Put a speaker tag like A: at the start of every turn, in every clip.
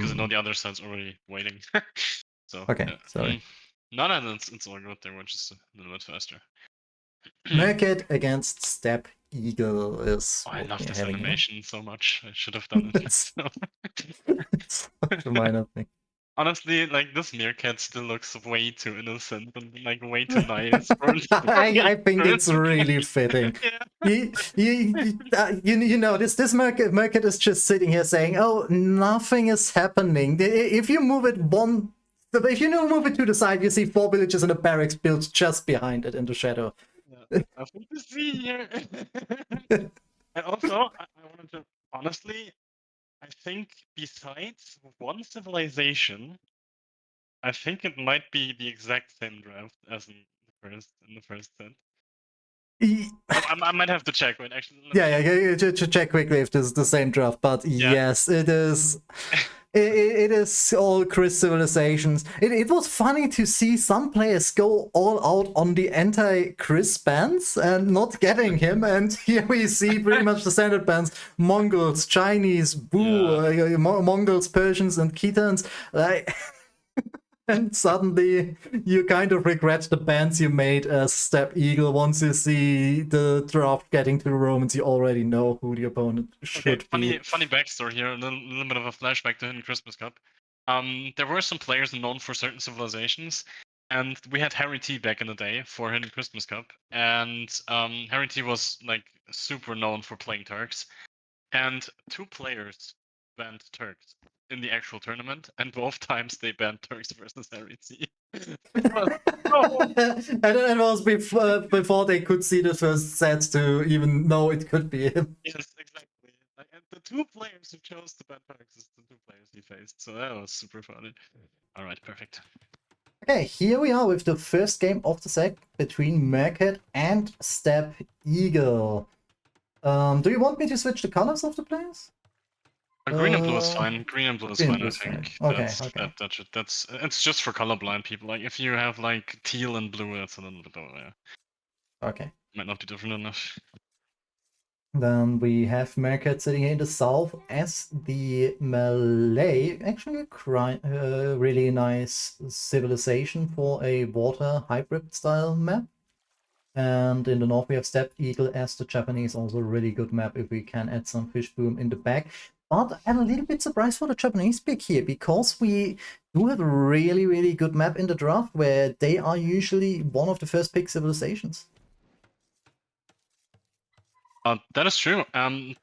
A: because I know the other side's already waiting. So
B: Okay, sorry.
A: No, it's all good. They were just a little bit faster.
B: Meerkat against Steppe Eagle is
A: I
B: what
A: love
B: we're
A: this
B: having
A: animation so much. I should have done it.
B: it's, it's such a minor thing.
A: Honestly, like this meerkat still looks way too innocent and like way too nice.
B: I think it's really fitting.
A: Yeah.
B: You know, this Meerkat is just sitting here saying, "Oh, nothing is happening." If you move it to the side, you see 4 villages and a barracks built just behind it in the shadow.
A: Yeah, nothing to see here. And also, I wanted to honestly, I think besides one civilization, I think it might be the exact same draft as in the first set. I might have to check. Wait, actually,
B: Yeah, check quickly if this is the same draft. But
A: yeah.
B: yes, it is. It is all Chris civilizations. It was funny to see some players go all out on the anti-Chris bans and not getting him. And here we see pretty much the standard bans: Mongols, Chinese, Boo, Mongols, Persians, and Khitans. And suddenly you kind of regret the bans you made as Steppe Eagle. Once you see the draft getting to the Romans, you already know who the opponent should be.
A: Funny backstory here, a little bit of a flashback to Hidden Christmas Cup. There were some players known for certain civilizations, and we had Harry T back in the day for Hidden Christmas Cup, and Harry T was like super known for playing Turks, and 2 players banned Turks in the actual tournament, and both times they banned Turks versus Harry T.
B: And it was before they could see the first sets to even know it could be him.
A: Yes, exactly. And the 2 players who chose to ban Turks is the 2 players he faced, so that was super funny. All right, perfect.
B: Okay, here we are with the first game of the set between Meerkat and Steppe Eagle. Do you want me to switch the colors of the players?
A: Green and blue is fine. Green and blue is fine, I think.
B: Okay.
A: That's it's just for colorblind people. Like if you have like teal and blue, that's a little bit
B: Okay.
A: Might not be different enough.
B: Then we have Meerkat sitting here in the south as the Malay. Actually, a really nice civilization for a water hybrid style map. And in the north we have Steppe Eagle as the Japanese, also a really good map if we can add some fish boom in the back. But I'm a little bit surprised for the Japanese pick here, because we do have a really, really good map in the draft where they are usually one of the first pick civilizations.
A: That is true.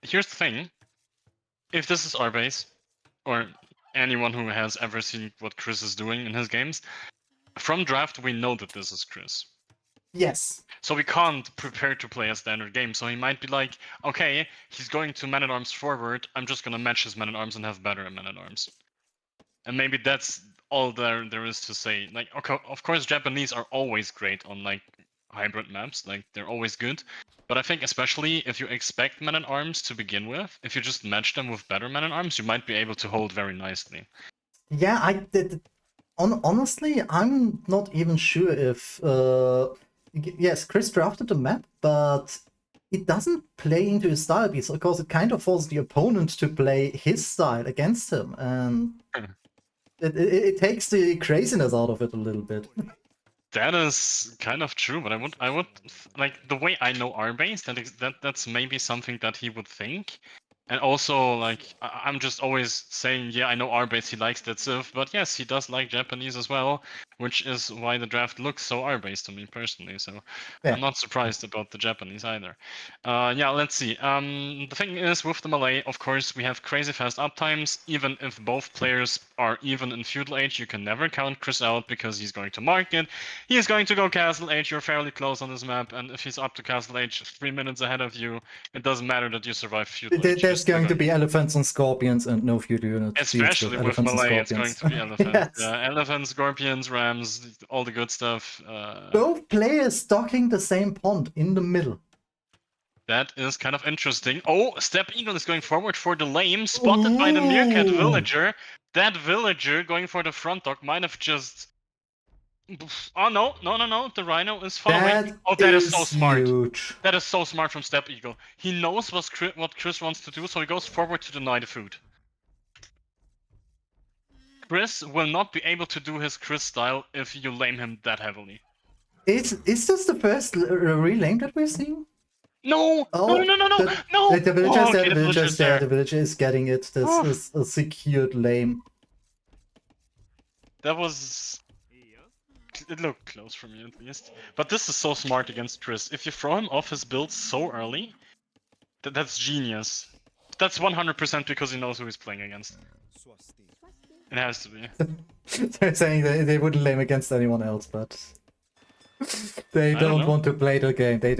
A: Here's the thing. If this is our base, or anyone who has ever seen what Chris is doing in his games, from draft we know that this is Chris.
B: Yes.
A: So we can't prepare to play a standard game. So he might be like, okay, he's going to man-at-arms forward. I'm just gonna match his man-at-arms and have better man-at-arms. And maybe that's all there is to say. Like, okay, of course, Japanese are always great on like hybrid maps. Like they're always good. But I think especially if you expect man-at-arms to begin with, if you just match them with better man-at-arms, you might be able to hold very nicely.
B: Yeah, I did. Honestly, I'm not even sure if yes, Chris drafted the map, but it doesn't play into his style, because it kind of forces the opponent to play his style against him, and it takes the craziness out of it a little bit.
A: That is kind of true, but I would like the way I know our base. That's maybe something that he would think. And also, like, I'm just always saying, yeah, I know our base, he likes that civ, but yes, he does like Japanese as well, which is why the draft looks so R-based to me personally, so
B: Yeah.
A: I'm not surprised about the Japanese either. Yeah, let's see. The thing is, with the Malay, of course, we have crazy fast uptimes. Even if both players are even in feudal age, you can never count Chris out, because he's going to market. He is going to go castle age, you're fairly close on this map, and if he's up to castle age 3 minutes ahead of you, it doesn't matter that you survive feudal age.
B: There's going to be elephants and scorpions and no feudal units.
A: Especially with
B: elephants
A: Malay,
B: and
A: it's going
B: scorpions.
A: to be elephants.
B: Yes.
A: Elephants, scorpions, rams, all the good stuff.
B: Both players stocking the same pond in the middle.
A: That is kind of interesting. Oh, Steppe Eagle is going forward for the lame, spotted by the Meerkat villager. That villager going for the front dog might have just... Oh, no. The rhino is following. That is so smart.
B: Huge.
A: That is so smart from Steppe Eagle. He knows what Chris wants to do, so he goes forward to deny the food. Chris will not be able to do his Chris style if you lame him that heavily.
B: Is this the first relame that we've seen?
A: No!
B: Oh,
A: No!
B: the villagers
A: Oh,
B: there,
A: okay,
B: the villagers there, the villager is getting it. This
A: Oh.
B: is a secured lame.
A: That was... It looked close for me, at least. But this is so smart against Chris. If you throw him off his build so early, that's genius. That's 100% because he knows who he's playing against. It has to be.
B: They're saying they wouldn't lame against anyone else, but they don't want to play the game. They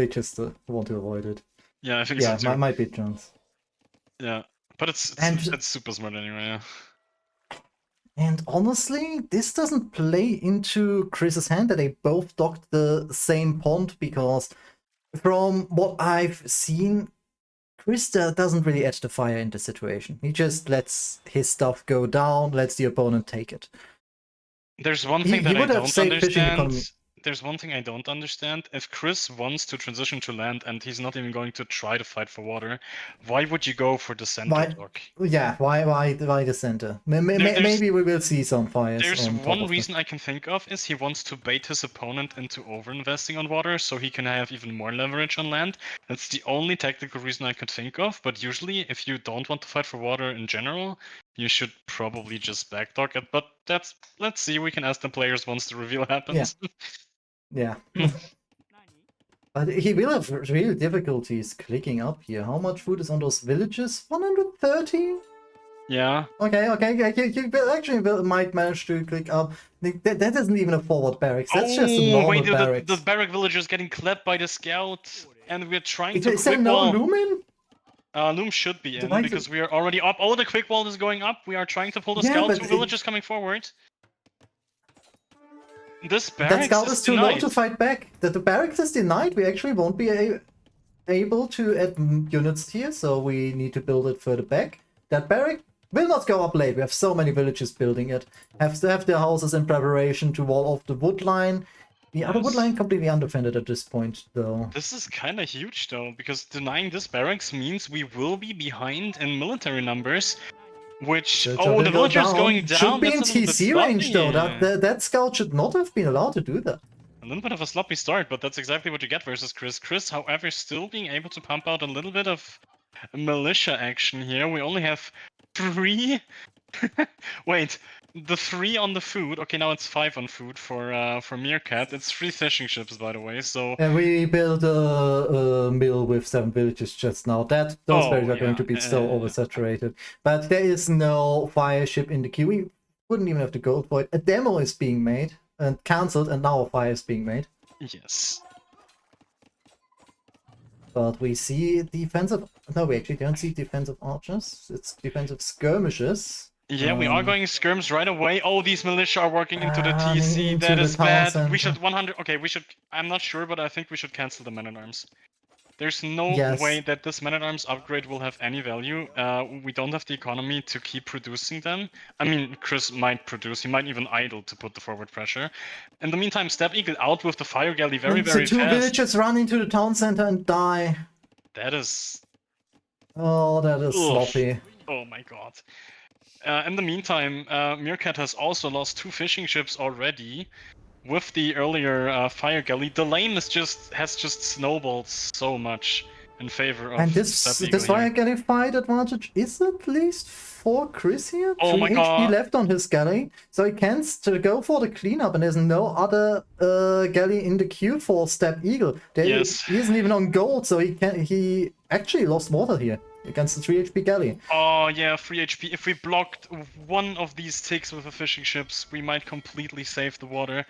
B: just want to avoid it.
A: Yeah, I think
B: Yeah,
A: so too.
B: might be a chance.
A: Yeah, but it's super smart anyway. Yeah.
B: And honestly, this doesn't play into Chris's hand that they both docked the same pond, because from what I've seen, Chris doesn't really edge the fire in the situation. He just lets his stuff go down, lets the opponent take it.
A: There's one thing that I don't
B: fishing economy.
A: understand. There's one thing I don't understand. If Chris wants to transition to land and he's not even going to try to fight for water, why would you go for the center dock?
B: Yeah, why the center? Maybe we will see some fires.
A: There's
B: on top
A: one
B: of
A: reason I can think of is he wants to bait his opponent into over-investing on water so he can have even more leverage on land. That's the only tactical reason I could think of, but usually if you don't want to fight for water in general, you should probably just backdock it. But let's see, we can ask the players once the reveal happens.
B: Yeah. But he will have real difficulties clicking up here. How much food is on those villages? 130?
A: Yeah.
B: Okay. He might manage to click up. That isn't even a forward barracks. That's just a normal barracks.
A: The barrack villagers getting clapped by the scout, and we're trying to
B: quick wall. Is there no loom in?
A: Loom should be in because we are already up. Oh, the quick wall is going up. We are trying to pull the scout. Two villagers coming forward. This barracks
B: that scout is too low to fight back. The barracks is denied. We actually won't be able to add units here, so we need to build it further back. That barrack will not go up late. We have so many villages building it. Have to have their houses in preparation to wall off the wood line. The other wood line completely undefended at this point, though.
A: This is kind of huge, though, because denying this barracks means we will be behind in military numbers. Which the villager's going down.
B: Should be in TC range though. That scout should not have been allowed to do that.
A: A little bit of a sloppy start, but that's exactly what you get versus Chris. Chris, however, still being able to pump out a little bit of militia action here. We only have 3. Wait, the 3 on the food. Okay, now it's 5 on food for Meerkat. It's 3 fishing ships, by the way. So.
B: And we built a mill with 7 villages just now. Those villages are going to be so oversaturated. But there is no fire ship in the queue. We wouldn't even have to go for it. A demo is being made and cancelled, and now a fire is being made.
A: Yes.
B: But we see defensive. No, we actually don't see defensive archers. It's defensive skirmishes.
A: Yeah, we are going skirms right away. Oh, these militia are working into the TC. That is bad. We should 100. Okay, we should. I'm not sure, but I think we should cancel the man-at-arms. There's no way that this man-at-arms upgrade will have any value. We don't have the economy to keep producing them. I mean, Chris might produce. He might even idle to put the forward pressure. In the meantime, Steppe Eagle out with the fire galley very fast.
B: 2 villagers run into the town center and die.
A: That is.
B: Oh, that is sloppy.
A: Oh my god. In the meantime, Meerkat has also lost 2 fishing ships already. With the earlier fire galley, the lane has just snowballed so much in favor of.
B: And this fire galley fight advantage is at least for Chris here. 3 HP left on his galley, so he can go for the cleanup, and there's no other galley in the queue for Steppe Eagle. He isn't even on gold, so he actually lost water here against the 3 HP galley.
A: Oh yeah, 3 HP. If we blocked one of these ticks with the fishing ships, we might completely save the water.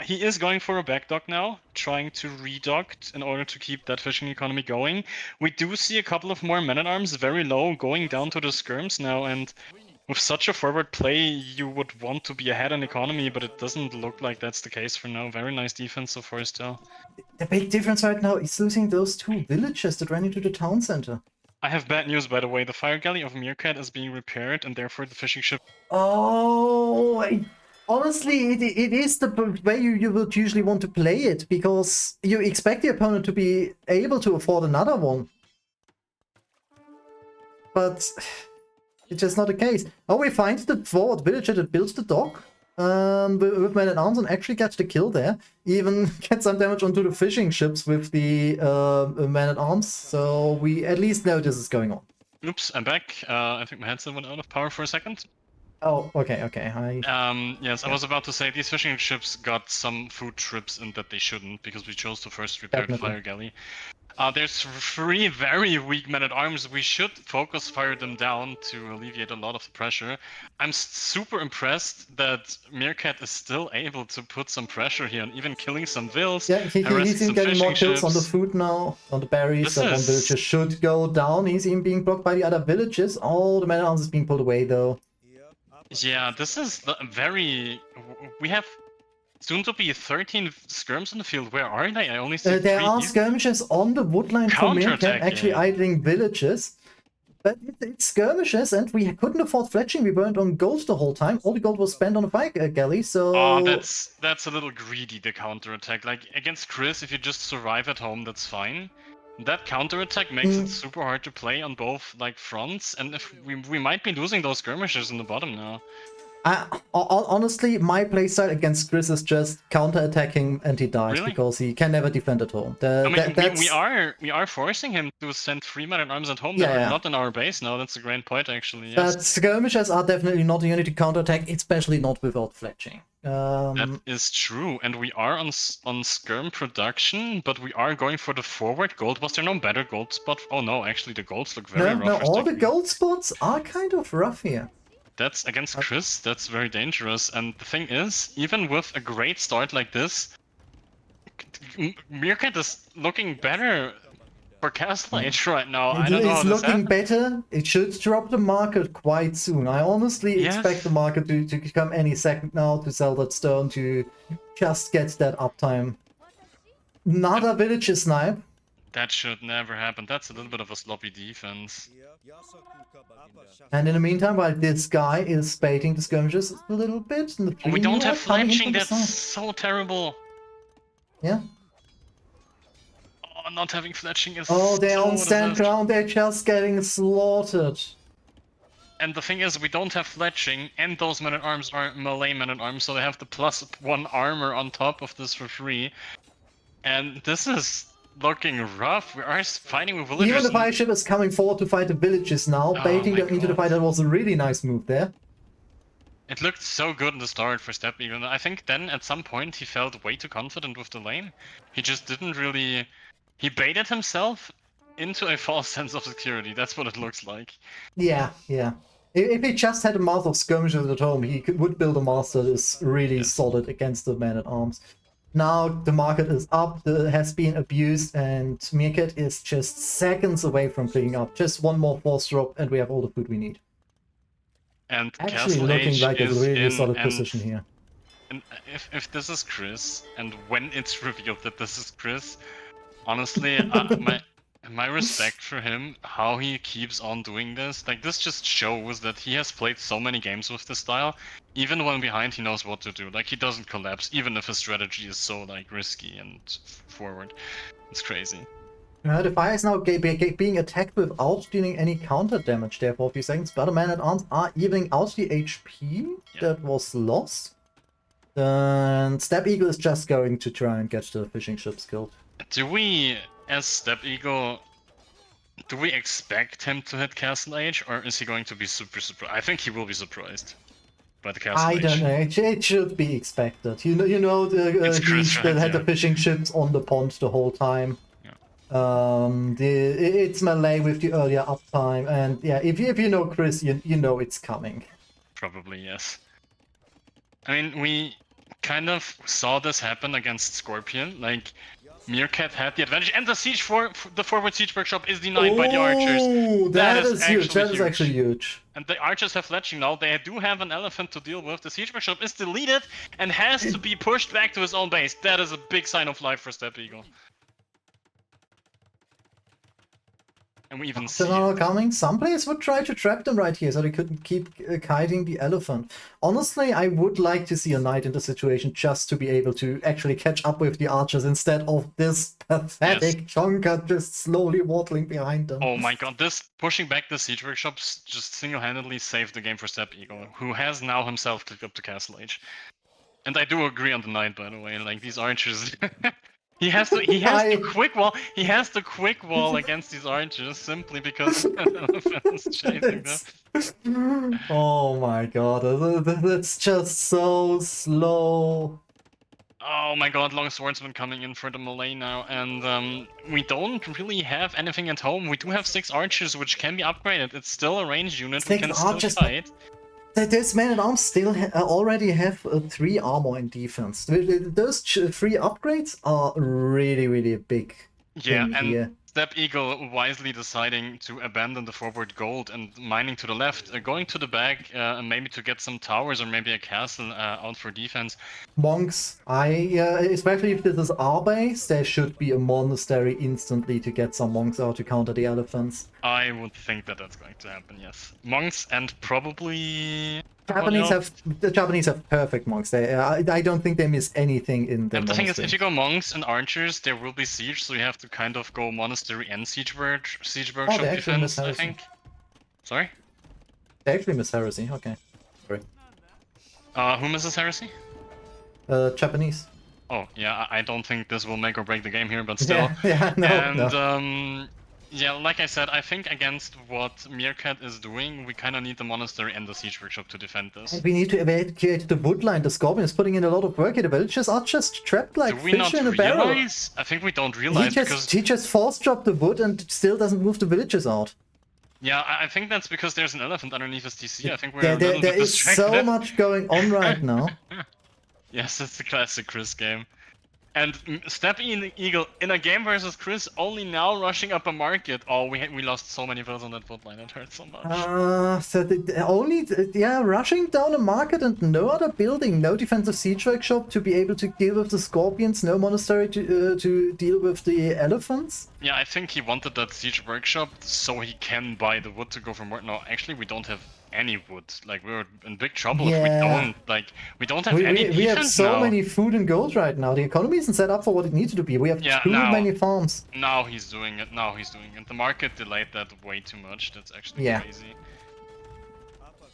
A: He is going for a backdock now, trying to redock in order to keep that fishing economy going. We do see a couple of more men-at-arms very low going down to the skirms now, and with such a forward play, you would want to be ahead in economy, but it doesn't look like that's the case for now. Very nice defense so far still.
B: The big difference right now is losing those 2 villages that ran into the town center.
A: I have bad news, by the way. The fire galley of Meerkat is being repaired, and therefore the fishing ship...
B: Oh, honestly, it is the way you would usually want to play it, because you expect the opponent to be able to afford another one. But It's just not the case. Oh, we find the forward villager that builds the dock with man-at-arms and actually gets the kill there. Even gets some damage onto the fishing ships with the man-at-arms. So we at least know this is going on.
A: Oops, I'm back. I think my headset went out of power for a second.
B: Oh, okay.
A: Yes, I was about to say these fishing ships got some food trips in that they shouldn't because we chose to first repair the fire galley. There's 3 very weak men-at-arms. We should focus fire them down to alleviate a lot of the pressure. I'm super impressed that Meerkat is still able to put some pressure here and even killing some vills.
B: Yeah, he's even getting more kills on the food now, on the berries. So one villager should go down. He's even being blocked by the other villages. All the men-at-arms is being pulled away though.
A: Yeah, this is very... We have soon to be 13 skirms in the field. Where are they? I only see
B: there
A: 3
B: are skirmishes on the woodline for Meerkat, actually idling villages. But it's skirmishes, and we couldn't afford fletching. We weren't on gold the whole time. All the gold was spent on the fire galley, so...
A: Oh, that's a little greedy, the counterattack. Like, against Chris, if you just survive at home, that's fine. That counterattack makes it super hard to play on both, like, fronts, and if we might be losing those skirmishes in the bottom now.
B: Honestly, my playstyle against Chris is just counter-attacking and he dies because he can never defend at home.
A: We are forcing him to send 3 men-at-arms at home that are not in our base now. That's a great point, actually. Yes.
B: But skirmishes are definitely not a unit to counterattack, especially not without fletching.
A: That is true, and we are on skirm production, but we are going for the forward gold. Was there no better gold spot? Oh no, actually the golds look very rough.
B: No, all the gold spots are kind of rough here.
A: That's against Chris, that's very dangerous. And the thing is, even with a great start like this, Meerkat is looking better for Castle Age right now. I don't know.
B: It's looking better. It should drop the market quite soon. I honestly expect the market to come any second now to sell that stone to just get that uptime. Another villager snipe.
A: That should never happen. That's a little bit of a sloppy defense.
B: And in the meantime, while this guy is baiting the skirmishes a little bit, and
A: we don't have fletching. That's so terrible.
B: Yeah.
A: Oh, not having fletching is.
B: Oh, they're on stand ground. They're just getting slaughtered.
A: And the thing is, we don't have fletching, and those men-at-arms are melee men-at-arms, so they have the +1 armor on top of this for free. And this is looking rough. We are fighting with villagers.
B: Even the fire ship is coming forward to fight the villages now, baiting them into the fight. That was a really nice move there.
A: It looked so good in the start for Steppe, even. I think then at some point he felt way too confident with the lane. He just didn't really... He baited himself into a false sense of security. That's what it looks like.
B: Yeah. If he just had a mouth of skirmishes at home, he would build a master that is really solid against the man-at-arms. Now the market is up, has been abused, and Meerkat is just seconds away from cleaning up. Just one more force drop, and we have all the food we need.
A: And
B: actually looking like a really solid position here.
A: And if this is Chris, and when it's revealed that this is Chris, honestly, my respect for him, how he keeps on doing this, like this just shows that he has played so many games with this style. Even when behind, he knows what to do. Like he doesn't collapse, even if his strategy is so like risky and forward. It's crazy.
B: The fire is now being attacked without dealing any counter damage there for a few seconds, but the man-at-arms are evening out the HP that was lost. And Steppe Eagle is just going to try and get the fishing ships killed.
A: Do we, as Steppe Eagle, do we expect him to hit Castle Age, or is he going to be super surprised? I think he will be surprised by the Castle Age.
B: I don't know. It should be expected. You know, he had the fishing ships on the pond the whole time. It's melee with the earlier uptime, and yeah, if you know Chris, you know it's coming.
A: Probably, yes. I mean, we kind of saw this happen against Scorpion. Like, Meerkat had the advantage, and the siege the forward siege workshop is denied by the archers.
B: That is huge. That is actually huge.
A: And the archers have fletching now. They do have an elephant to deal with. The siege workshop is deleted and has to be pushed back to his own base. That is a big sign of life for Steppe Eagle. And we even
B: They're
A: see
B: not
A: it.
B: coming. Some players would try to trap them right here so they couldn't keep kiting the elephant. Honestly, I would like to see a knight in the situation just to be able to actually catch up with the archers instead of this pathetic chonker just slowly waddling behind them.
A: Oh my god, this pushing back the siege workshops just single-handedly saved the game for Steppe Eagle, who has now himself clicked up to Castle Age. And I do agree on the knight, by the way. Like these archers, he has to quick wall. He has to quick wall against these archers simply because the elephant is chasing them.
B: Oh my god, that's just so slow.
A: Oh my god, long swordsman coming in for the melee now, and we don't really have anything at home. We do have 6 archers, which can be upgraded. It's still a ranged unit. We
B: 6
A: can still
B: archers,
A: fight.
B: This man at arms still already have 3 armor in defense. Those 3 upgrades are really, really big
A: Yeah,
B: thing
A: and
B: here.
A: Steppe Eagle wisely deciding to abandon the forward gold and mining to the left, going to the back, and maybe to get some towers or maybe a castle out for defense.
B: Monks, especially if this is our base, there should be a monastery instantly to get some monks out to counter the elephants.
A: I would think that that's going to happen, yes. Monks and probably...
B: The Japanese have perfect monks. I don't think they miss anything in the
A: And the thing is,
B: monastery.
A: if you go monks and archers, there will be siege, so you have to kind of go monastery and siege workshop
B: they actually miss
A: defense, I
B: heresy.
A: think. Sorry?
B: They actually miss heresy, okay. Sorry.
A: Who misses heresy?
B: Japanese.
A: Oh, yeah, I don't think this will make or break the game here, but still.
B: No.
A: Yeah, like I said, I think against what Meerkat is doing, we kind of need the monastery and the siege workshop to defend this.
B: And we need to evacuate the woodline. The Scorpion is putting in a lot of work here. The villagers are just trapped like fish in a barrel.
A: I think we don't realize because...
B: He just force dropped the wood and still doesn't move the villagers out.
A: Yeah, I think that's because there's an elephant underneath his TC. I think we're
B: there,
A: a little bit distracted.
B: There is so much going on right now.
A: Yes, it's the classic Chris game. And Steppe Eagle in a game versus Chris only now rushing up a market. Oh, we lost so many vills on that bot line. It hurt so much.
B: Rushing down a market and no other building, no defensive siege workshop to be able to deal with the scorpions, no monastery to deal with the elephants.
A: Yeah, I think he wanted that siege workshop so he can buy the wood to go for more. No, actually, we don't have any wood. Like we're in big trouble if we don't. Like we don't have any defense
B: We have so
A: now.
B: many food and gold right now. The economy isn't set up for what it needed to be. We have too many farms.
A: Now he's doing it. The market delayed that way too much. That's actually crazy.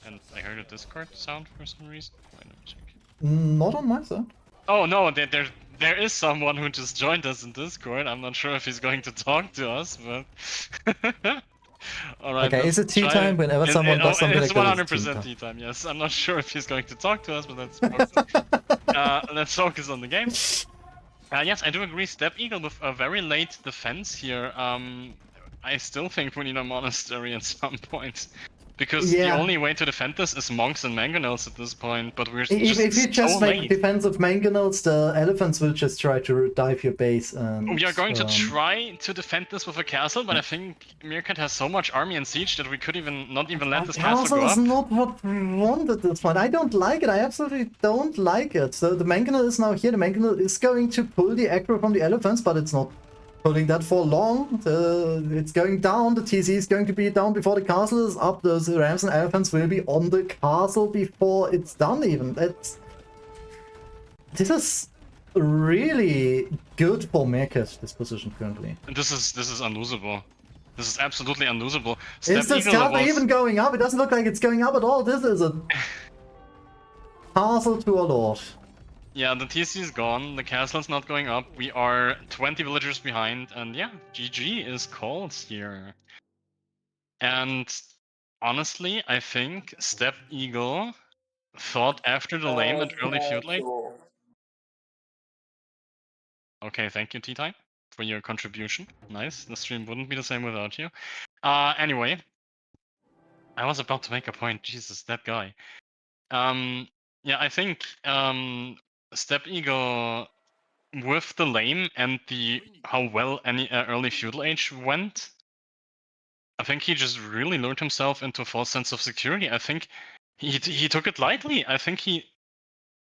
A: And I heard a Discord sound for some reason. Wait, let me check.
B: Not on my side.
A: Oh no, there is someone who just joined us in Discord. I'm not sure if he's going to talk to us, but... Alright.
B: Okay, is it tea time whenever someone does something like that?
A: It's 100% tea time, yes. I'm not sure if he's going to talk to us, but let's focus on the game. Yes, I do agree. Steppe Eagle with a very late defense here. I still think we need a monastery at some point. Because the only way to defend this is monks and mangonels at this point, but we're
B: if you just make defensive mangonels, the elephants will just try to dive your base. And,
A: we are going to try to defend this with a castle, but I think Meerkat has so much army and siege that we could not even let this castle go up.
B: Castle is not what we want at this point. I don't like it. I absolutely don't like it. So the mangonel is now here. The mangonel is going to pull the aggro from the elephants, but it's not pulling that for long. It's going down. The TC is going to be down before the castle is up. Those rams and elephants will be on the castle before it's done even. This is really good for Meerkat, this position currently.
A: This is unlosable. This is absolutely unlosable.
B: Is the Steppe even going up? It doesn't look like it's going up at all. This is a castle to a lord.
A: Yeah, the TC is gone, the castle's not going up, we are 20 villagers behind, and yeah, GG is called here. And honestly, I think Steppe Eagle thought after the lame and early feud late. Okay, thank you, T-Time, for your contribution. Nice, the stream wouldn't be the same without you. Anyway, I was about to make a point, Jesus, that guy. Yeah, I think Steppe Eagle, with the lame and how well any early feudal age went, I think he just really lured himself into a false sense of security. I think he took it lightly. I think he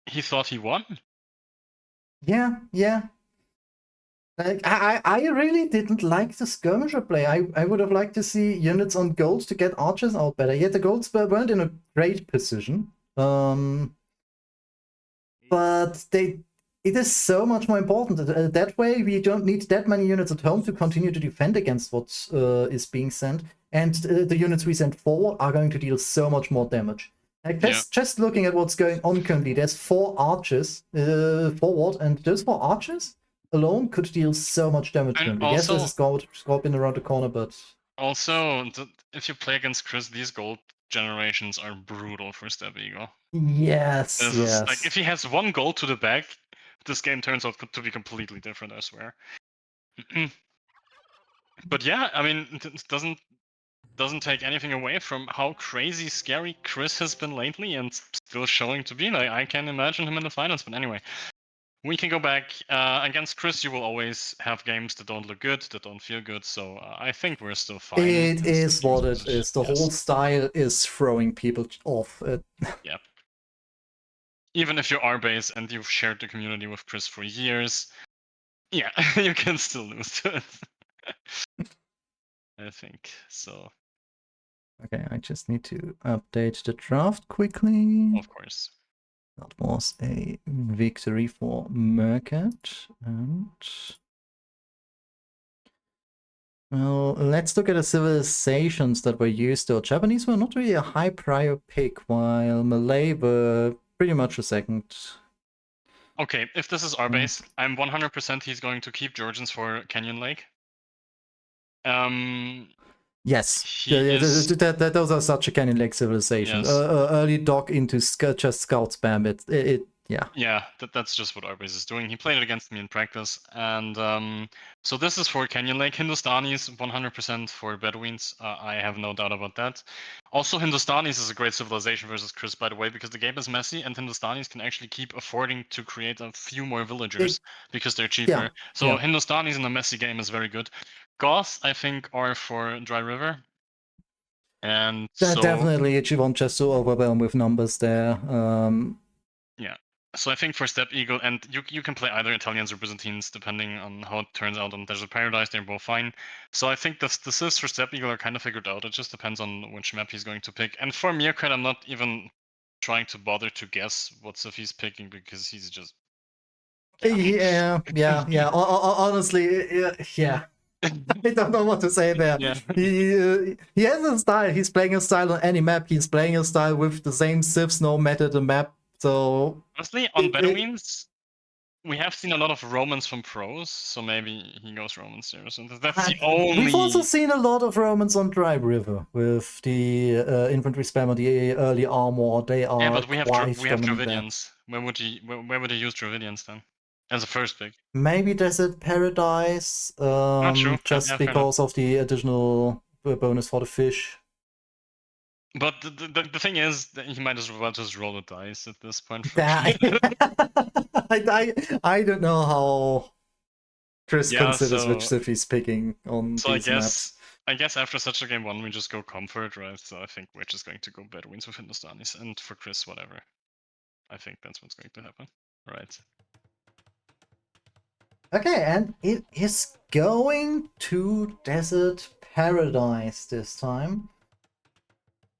A: thought he won.
B: Yeah. Like, I really didn't like the skirmisher play. I would have liked to see units on gold to get archers out better. Yet the golds weren't in a great position. But it is so much more important. That way, we don't need that many units at home to continue to defend against what is being sent, and the units we send forward are going to deal so much more damage. Like just looking at what's going on currently, there's 4 archers forward, and those 4 archers alone could deal so much damage
A: And
B: currently. Yes,
A: also,
B: there's a scorpion around the corner, but
A: also, if you play against Chris, these gold generations are brutal for Steppe Eagle.
B: yes,
A: This is like
B: yes.
A: if he has 1 gold to the back, this game turns out to be completely different, I swear. But yeah, I mean, it doesn't take anything away from how crazy scary Chris has been lately, and still showing to be. Like, I can imagine him in the finals. But anyway, we can go back against Chris. You will always have games that don't look good, that don't feel good. So I think we're still fine.
B: It is what it is. The whole
A: Yes.
B: style is throwing people off.
A: Yeah. Even if you're R-base and you've shared the community with Chris for years, yeah, you can still lose to it. I think so.
B: Okay, I just need to update the draft quickly.
A: Of course.
B: That was a victory for Meerkat. And well, let's look at the civilizations that were used though. Japanese were not really a high prior pick, while Malay were pretty much a second.
A: Okay, if this is our base, I'm 100% he's going to keep Georgians for Canyon Lake.
B: Yes,
A: He is.
B: those are such a Canyon Lake civilization.
A: Yes.
B: Early dock into just scout spam. Yeah.
A: Yeah, that's just what Arbase is doing. He played it against me in practice, and so this is for Canyon Lake. Hindustanis, 100% for Bedouins. I have no doubt about that. Also, Hindustanis is a great civilization versus Chris, by the way, because the game is messy, and Hindustanis can actually keep affording to create a few more villagers because they're cheaper.
B: Yeah,
A: So
B: yeah.
A: Hindustanis in a messy game is very good. Goths, I think, are for Dry River. And so
B: Definitely, you won't just so overwhelm with numbers there.
A: yeah. So I think for Steppe Eagle, and you can play either Italians or Byzantines depending on how it turns out on Desert Paradise. They're both fine. So I think the sys for Steppe Eagle are kind of figured out. It just depends on which map he's going to pick. And for Meerkat, I'm not even trying to bother to guess what Sif he's picking because he's just.
B: Yeah. Honestly, yeah. I don't know what to say there.
A: Yeah.
B: He has a style. He's playing a style on any map. He's playing a style with the same civs no matter the map. So
A: Honestly, on Bedouins, we have seen a lot of Romans from pros, so maybe he goes Romans there. So that's the only.
B: We've also seen a lot of Romans on Dry River with the infantry spam on the early armor. They are
A: Yeah, but we have
B: dominant there.
A: Dravidians. Where would he use Dravidians then? As a first pick.
B: Maybe Desert Paradise,
A: Not true.
B: just because of the additional bonus for the fish.
A: But the thing is, that he might as well just roll the dice at this point.
B: I don't know how Chris considers which civ he's picking on these maps.
A: I guess after such a game 1, we just go comfort, right? So I think we're just going to go Bedouins with Hindustanis, and for Chris, whatever. I think that's what's going to happen. Right.
B: Okay, and it is going to Desert Paradise this time.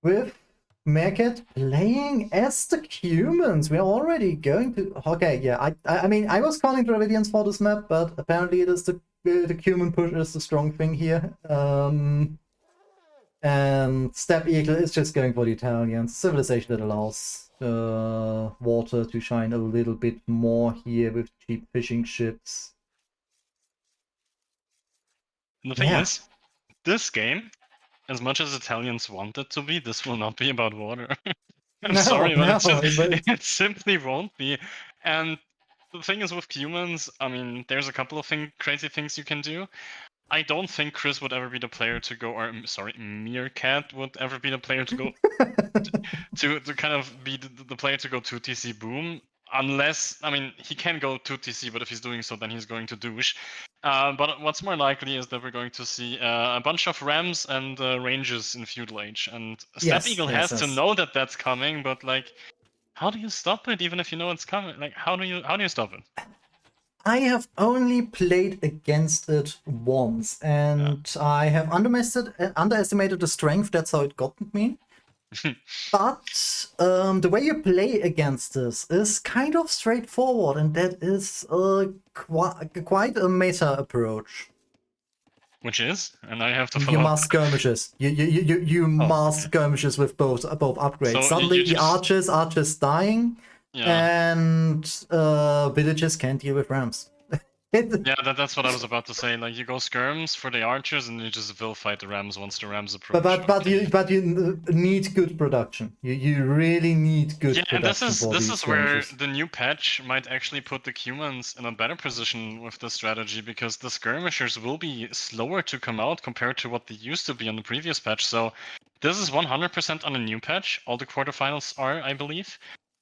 B: With Meerkat playing as the humans. We're already going to... Okay, yeah, I mean, I was calling Dravidians for this map, but apparently it is the human push is the strong thing here. And Steppe Eagle is just going for the Italians. Civilization that allows water to shine a little bit more here with cheap fishing ships.
A: And the thing is, this game, as much as Italians want it to be, this will not be about water. I'm sorry, but it simply won't be. And the thing is with humans, I mean, there's a couple of crazy things you can do. I don't think Chris would ever be the player to go, or sorry, Meerkat would ever be the player to go to kind of be the player to go 2TC boom. Unless, I mean, he can go 2TC, but if he's doing so, then he's going to douche. But what's more likely is that we're going to see a bunch of Rams and Ranges in Feudal Age. And Steppe Eagle has to know that that's coming, but like, how do you stop it even if you know it's coming? Like, how do you stop it?
B: I have only played against it once, and I have underestimated the strength. That's how it got me. But the way you play against this is kind of straightforward, and that is quite a meta approach.
A: Which is, and I have to
B: You
A: follow up.
B: mass skirmishes. You
A: Oh,
B: mass
A: okay.
B: skirmishes with both upgrades.
A: So
B: Suddenly
A: you
B: the
A: just
B: archers dying,
A: yeah.
B: and villagers can't deal with rams.
A: Yeah, that's what I was about to say. Like you go skirms for the archers, and you just will fight the rams once the rams approach.
B: But you need good production. You really need good
A: Yeah, and
B: production for
A: this
B: these
A: is where
B: skirmishes.
A: the new patch might actually put the humans in a better position with this strategy because the skirmishers will be slower to come out compared to what they used to be on the previous patch. So this is 100% on a new patch. All the quarterfinals are, I believe.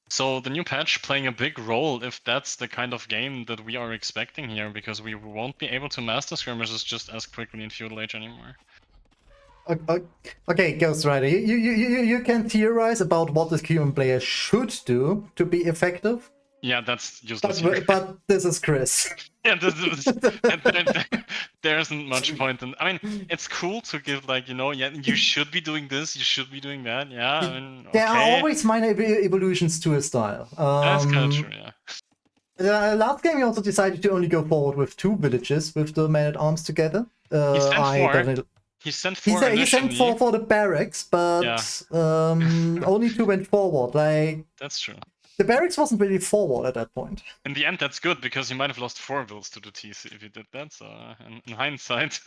A: So the new patch playing a big role if that's the kind of game that we are expecting here, because we won't be able to master skirmishes just as quickly in Feudal Age anymore.
B: Okay, Ghost Rider, you can theorize about what the human player should do to be effective,
A: Yeah, that's useless here.
B: but this is Chris.
A: Yeah, and there isn't much point in. I mean, it's cool to give like yeah, you should be doing this, you should be doing that. Yeah, I mean,
B: There are
A: okay,
B: always minor evolutions to a style.
A: that's kind of true. Yeah,
B: Last game, he also decided to only go forward with 2 villages with the men-at-arms together.
A: he sent
B: I
A: four.
B: definitely
A: He sent four
B: he sent 4
A: initially.
B: for the barracks,
A: Yeah,
B: but only 2 went forward. Like
A: that's true.
B: the barracks wasn't really forward at that point.
A: In the end, that's good because he might have lost 4 vills to the TC if he did that. So, in hindsight,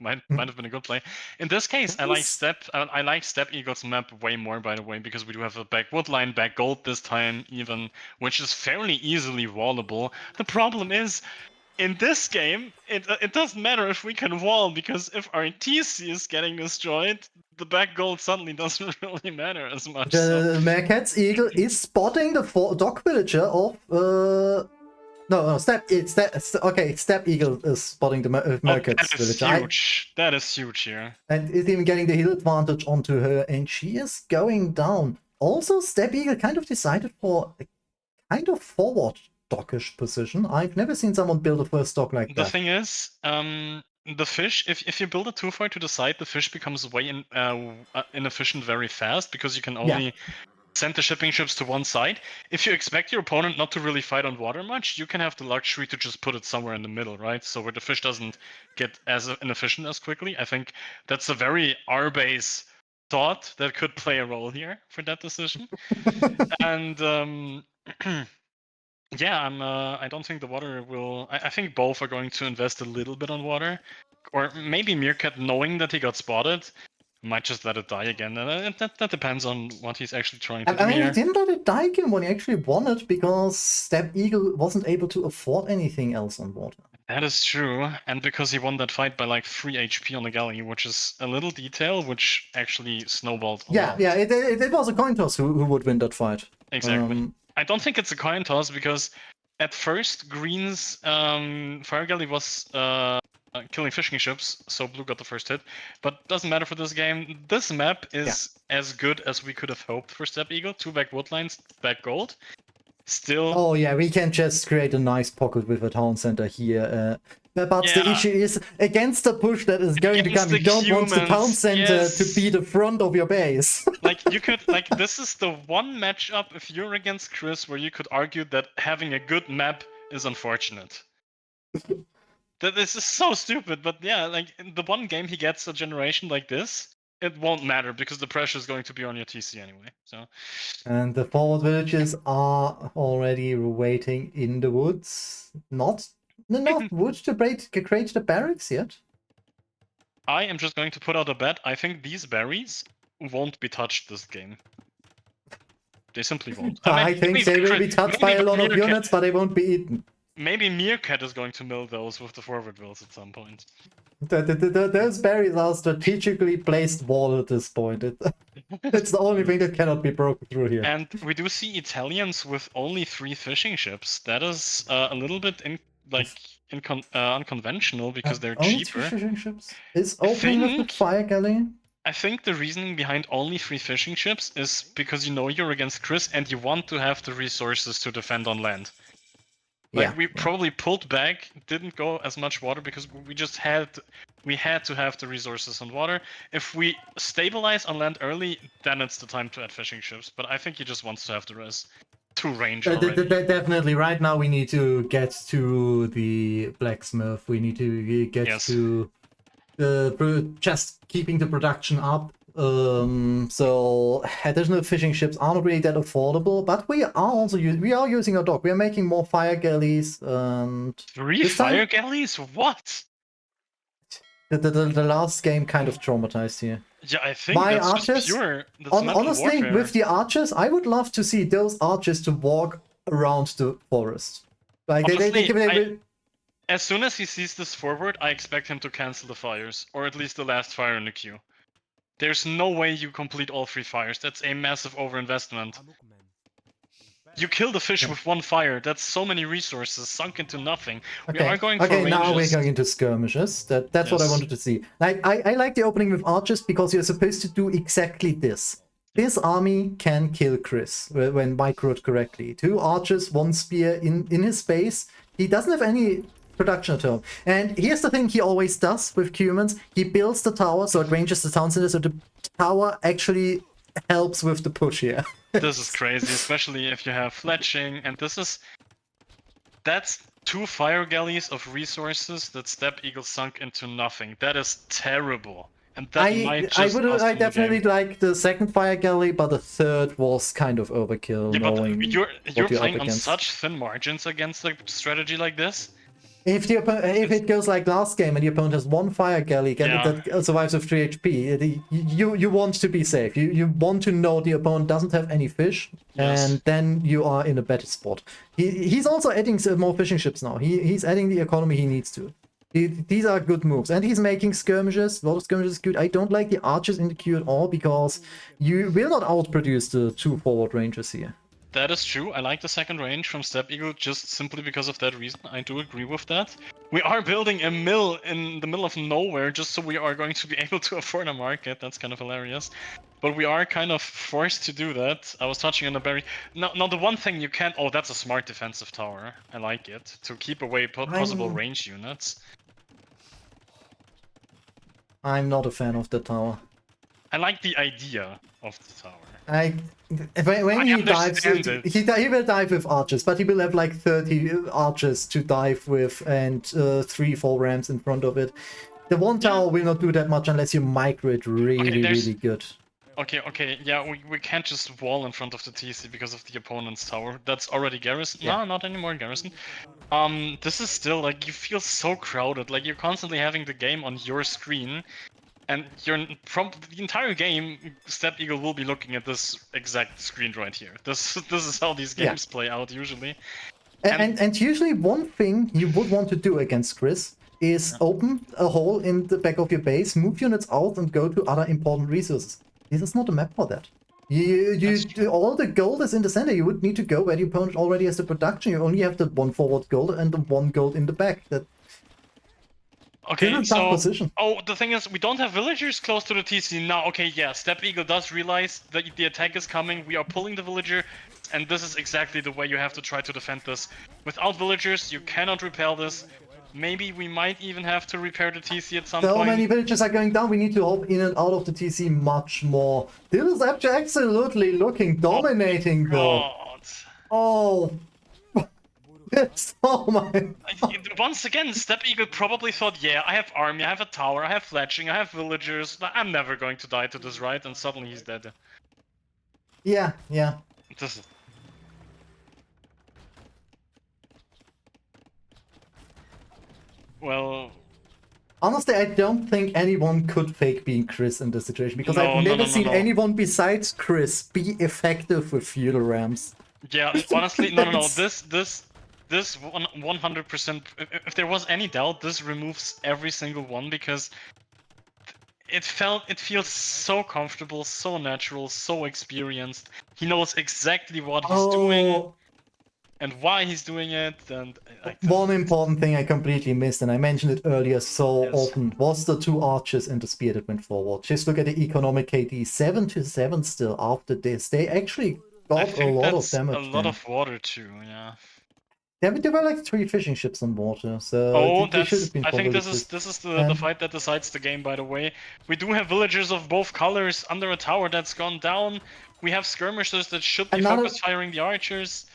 A: might have been a good play. In this case, I like Steppe Eagle's map way more, by the way, because we do have a back wood line, back gold this time, even, which is fairly easily wallable. The problem is, in this game, it doesn't matter if we can wall, because if our TC is getting destroyed, the back gold suddenly doesn't really matter as much.
B: The Meerkat's eagle is spotting the dog villager of no, Steppe Eagle is spotting the
A: Oh,
B: Meerkat's
A: that is
B: villager.
A: huge. That is huge here.
B: And is even getting the hill advantage onto her, and she is going down. Also, Steppe Eagle kind of decided for a kind of forward dockish position. I've never seen someone build a first dock like
A: The
B: that.
A: thing is, the fish, if you build a 2-4 to the side, the fish becomes way inefficient very fast because you can only send the shipping ships to one side. If you expect your opponent not to really fight on water much, you can have the luxury to just put it somewhere in the middle, right? So where the fish doesn't get as inefficient as quickly. I think that's a very R-base thought that could play a role here for that decision. And yeah, I don't think the water will. I think both are going to invest a little bit on water, or maybe Meerkat, knowing that he got spotted, might just let it die again. And that depends on what he's actually trying to do
B: I mean, he
A: here.
B: didn't let it die again when he actually won it because Steppe Eagle wasn't able to afford anything else on water.
A: That is true, and because he won that fight by like 3 HP on the galley, which is a little detail, which actually snowballed a lot.
B: Yeah, it was a coin toss who would win that fight.
A: Exactly. I don't think it's a coin toss because at first Green's fire galley was killing fishing ships, so blue got the first hit. But doesn't matter for this game. This map is as good as we could have hoped for Steppe Eagle. 2 back wood lines, back gold. Still.
B: Oh yeah, we can just create a nice pocket with a town center here. But
A: Yeah.
B: the issue is, against the push that is going to come, you don't want the town center to be the front of your base.
A: Like you could, like this is the one matchup if you're against Chris where you could argue that having a good map is unfortunate. That this is so stupid, but yeah, like in the one game he gets a generation like this, it won't matter because the pressure is going to be on your TC anyway. So.
B: And the forward villages are already waiting in the woods. Not enough wood to create the barracks yet.
A: I am just going to put out a bet. I think these berries won't be touched this game. They simply won't.
B: I think they will be touched by a lot of units, but they won't be eaten.
A: Maybe Meerkat is going to mill those with the forward wills at some point.
B: Those berries are strategically placed wall at this point. It's the only thing that cannot be broken through here.
A: And we do see Italians with only 3 fishing ships. That is a little bit unconventional because they're
B: only
A: cheaper.
B: 3 fishing ships? Is opening with the fire galley?
A: I think the reasoning behind only 3 fishing ships is because you know you're against Chris and you want to have the resources to defend on land. Like
B: Yeah,
A: we
B: yeah.
A: probably pulled back, didn't go as much water because we just had to have the resources on water. If we stabilize on land early, then it's the time to add fishing ships. But I think he just wants to have the res to range already.
B: Definitely. Right now, we need to get to the blacksmith. We need to get
A: Yes.
B: to just keeping the production up. So additional fishing ships are not really that affordable, but we are also we are using our dock. We are making more fire galleys, and
A: 3
B: this
A: fire
B: time
A: galleys? What?
B: the last game kind of traumatized here.
A: Yeah, I think
B: My
A: that's just
B: archers,
A: pure. That's mental
B: honestly,
A: warfare.
B: with the archers, I would love to see those archers to walk around the forest. Like they
A: Honestly,
B: give it.
A: as soon as he sees this forward, I expect him to cancel the fires, or at least the last fire in the queue. There's no way you complete all 3 fires. That's a massive overinvestment. You kill the fish with 1 fire. That's so many resources sunk into nothing. We are
B: Okay,
A: going for
B: okay, now we're
A: ranges.
B: going into skirmishes. That's what I
A: Yes.
B: wanted to see. Like I like the opening with archers because you're supposed to do exactly this. This army can kill Chris when microed correctly. 2 archers, 1 spear in his base. He doesn't have any production at home. And here's the thing he always does with humans. He builds the tower so it ranges the town center, so the tower actually helps with the push here.
A: This is crazy, especially if you have fletching, and that's 2 fire galleys of resources that Steppe Eagle sunk into nothing. That is terrible. And that might just cost
B: I
A: him the
B: definitely
A: game.
B: like the second fire galley, but the third was kind of overkill,
A: Yeah, but
B: knowing
A: you're
B: what you're up
A: playing on
B: against.
A: such thin margins against a strategy like this.
B: If it goes like last game and the opponent has 1 fire galley
A: Yeah.
B: that survives with 3 HP, you want to be safe. You want to know the opponent doesn't have any fish,
A: Yes.
B: and then you are in a better spot. He's also adding some more fishing ships now. He's adding the economy he needs to. These are good moves, and he's making skirmishes. A lot of skirmishes is good. I don't like the archers in the queue at all because you will not outproduce the 2 forward rangers here.
A: That is true. I like the second range from Steppe Eagle just simply because of that reason. I do agree with that. We are building a mill in the middle of nowhere just so we are going to be able to afford a market. That's kind of hilarious. But we are kind of forced to do that. I was touching on the berry. Now the one thing you can't... Oh, that's a smart defensive tower. I like it. To keep away possible range units.
B: I'm not a fan of the tower.
A: I like the idea of the tower.
B: When
A: I
B: he dives,
A: understand it.
B: he will dive with archers, but he will have like 30 archers to dive with and 3-4 rams in front of it. The one tower will not do that much unless you micro it really good.
A: Okay, yeah, we can't just wall in front of the TC because of the opponent's tower. That's already garrison.
B: Yeah.
A: No, not anymore garrison. This is still like you feel so crowded. Like you're constantly having the game on your screen, and you're from the entire game. Steppe Eagle will be looking at this exact screen right here. This is how these games play out usually.
B: And usually one thing you would want to do against Chris is open a hole in the back of your base, move units out, and go to other important resources. This is not a map for that. All the gold is in the center. You would need to go where the opponent already has the production. You only have the 1 forward gold and the 1 gold in the back.
A: Okay,
B: tough position.
A: Oh, the thing is, we don't have villagers close to the TC now. Okay, yeah, Steppe Eagle does realize that the attack is coming. We are pulling the villager, and this is exactly the way you have to try to defend this. Without villagers, you cannot repel this. Maybe we might even have to repair the TC at some point.
B: So many villages are going down. We need to hop in and out of the TC much more. This is absolutely looking dominating, though. Oh. Oh my.
A: Once again, Steppe Eagle probably thought, yeah, I have army, I have a tower, I have fletching, I have villagers. I'm never going to die to this, right? And suddenly he's dead.
B: Yeah.
A: This is... Well...
B: Honestly, I don't think anyone could fake being Chris in this situation, because I've never seen anyone besides Chris be effective with feudal rams.
A: Yeah, honestly, no. This 100%. If there was any doubt, this removes every single one because it feels so comfortable, so natural, so experienced. He knows exactly what he's doing and why he's doing it. And
B: one important thing I completely missed, and I mentioned it earlier so often, was the 2 archers and the spear that went forward. Just look at the economic KD, 7-7 still after this. They actually got a lot of damage.
A: A lot of water too, yeah.
B: Yeah, but there were like 3 fishing ships on water, so
A: Oh,
B: they should have
A: that's.
B: been
A: I think
B: probably
A: this is the
B: And
A: fight that decides the game. By the way, we do have villagers of both colors under a tower that's gone down. We have skirmishers that should be
B: another
A: focus firing the archers.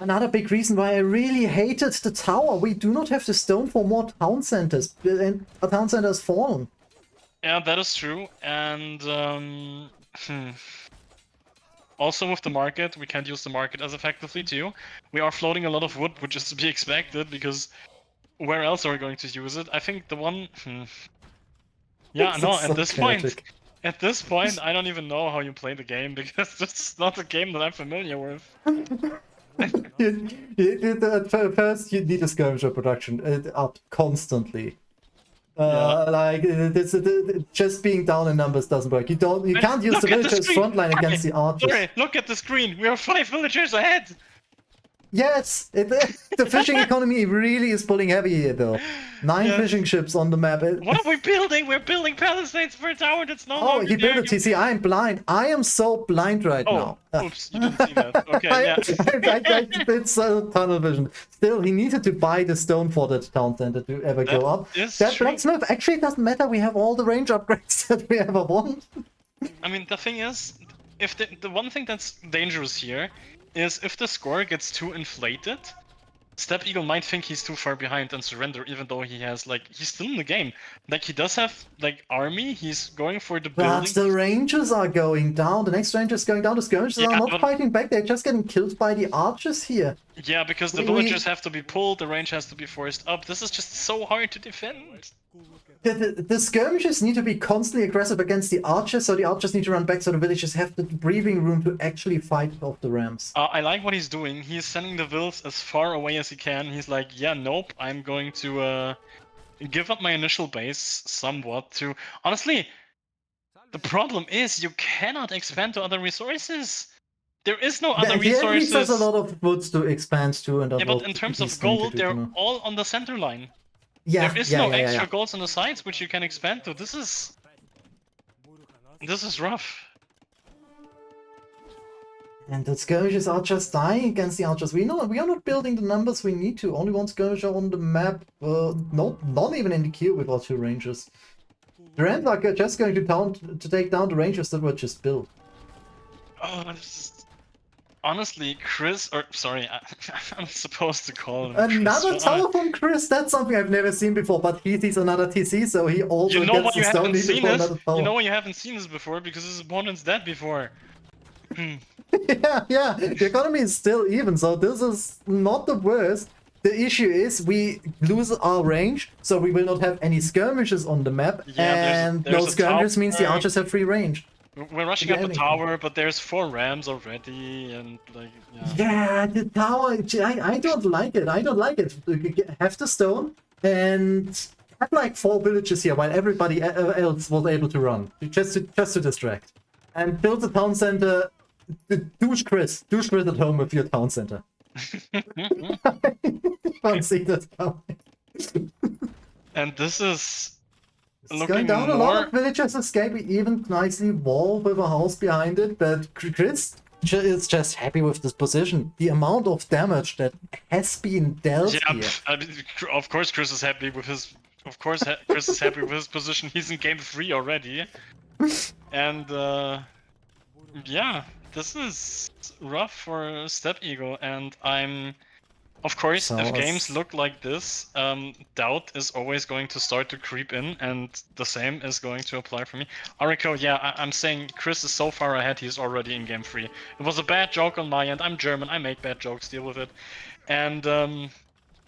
B: another big reason why I really hated the tower. We do not have the stone for more town centers, and a town center has fallen.
A: Yeah, that is true. And also with the market, we can't use the market as effectively too. We are floating a lot of wood, which is to be expected because where else are we going to use it? I think the one. Yeah,
B: This
A: no.
B: is so chaotic.
A: At this point, I don't even know how you play the game because this is not a game that I'm familiar with.
B: At first, you need a skirmisher production up constantly. Like just being down in numbers doesn't work. You can't use
A: Look
B: the
A: at the
B: villagers
A: screen!
B: front line against the archers.
A: Sorry, look at the screen. We are 5 villagers ahead.
B: Yes, the fishing economy really is pulling heavy here, though. 9
A: Yes.
B: fishing ships on the map.
A: What are we building? We're building palisades for a tower that's no
B: Oh,
A: longer
B: he built
A: there.
B: a TC. I'm blind. I am so blind right
A: Oh,
B: now.
A: oops, you didn't see that. Okay, yeah.
B: It's tunnel vision. Still, he needed to buy the stone for that town center to ever go up.
A: is
B: That
A: true.
B: blacksmith actually doesn't matter. We have all the range upgrades that we ever want.
A: I mean, the thing is, if the one thing that's dangerous here is if the score gets too inflated, Steppe Eagle might think he's too far behind and surrender, even though he has, like, he's still in the game. Like, he does have, like, army, he's going for the
B: But
A: building.
B: the rangers are going down. The next ranger is going down. The skirmishers are not fighting back. They're just getting killed by the archers here.
A: Yeah, because the villagers have to be pulled, the range has to be forced up. This is just so hard to defend.
B: The skirmishers need to be constantly aggressive against the archers, so the archers need to run back so the villagers have the breathing room to actually fight off the rams.
A: I like what he's doing. He's sending the vills as far away as he can. He's like, yeah, nope, I'm going to give up my initial base somewhat to... Honestly, the problem is you cannot expand to other resources. There is no other
B: He at least has
A: resources.
B: a lot of woods to expand to, and
A: Yeah, but in terms of gold, they're all on the center line. There is no extra golds on the sides which you can expand to. This is rough.
B: And the skirmishers are just dying against the archers. We are not building the numbers we need to. Only one skirmisher on the map. Not even in the queue with our 2 rangers. The rams are just going to take down the rangers that were just built.
A: Oh, this is... Honestly, Chris, or sorry, I'm supposed to call him
B: Another
A: Chris.
B: tower from Chris. That's something I've never seen before. But he sees another TC, so he also gets the stone needed for another tower.
A: You know why you haven't seen this before? Because his opponent's dead before.
B: yeah. The economy is still even, so this is not the worst. The issue is we lose our range, so we will not have any skirmishes on the map, and no skirmishes means the archers have free range.
A: We're rushing up the tower, but there's 4 rams already, and like,
B: yeah, the tower. I don't like it. I don't like it. Have the stone and have like 4 villages here, while everybody else was able to run, just to distract, and build the town center. Douche Chris at home with your town center. Can't see that coming.
A: And this is
B: it's going down. A lot of villagers escape. We even nicely wall with a house behind it, but Chris is just happy with this position. The amount of damage that has been dealt here.
A: I mean, of course, Chris is happy with his. Of course, Chris is happy with his position. He's in game 3 already, and yeah, this is rough for Steppe Eagle, and I'm. Of course, if games look like this, doubt is always going to start to creep in, and the same is going to apply for me. Ariko, yeah, I'm saying Chris is so far ahead, he's already in game 3. It was a bad joke on my end. I'm German, I make bad jokes, deal with it. And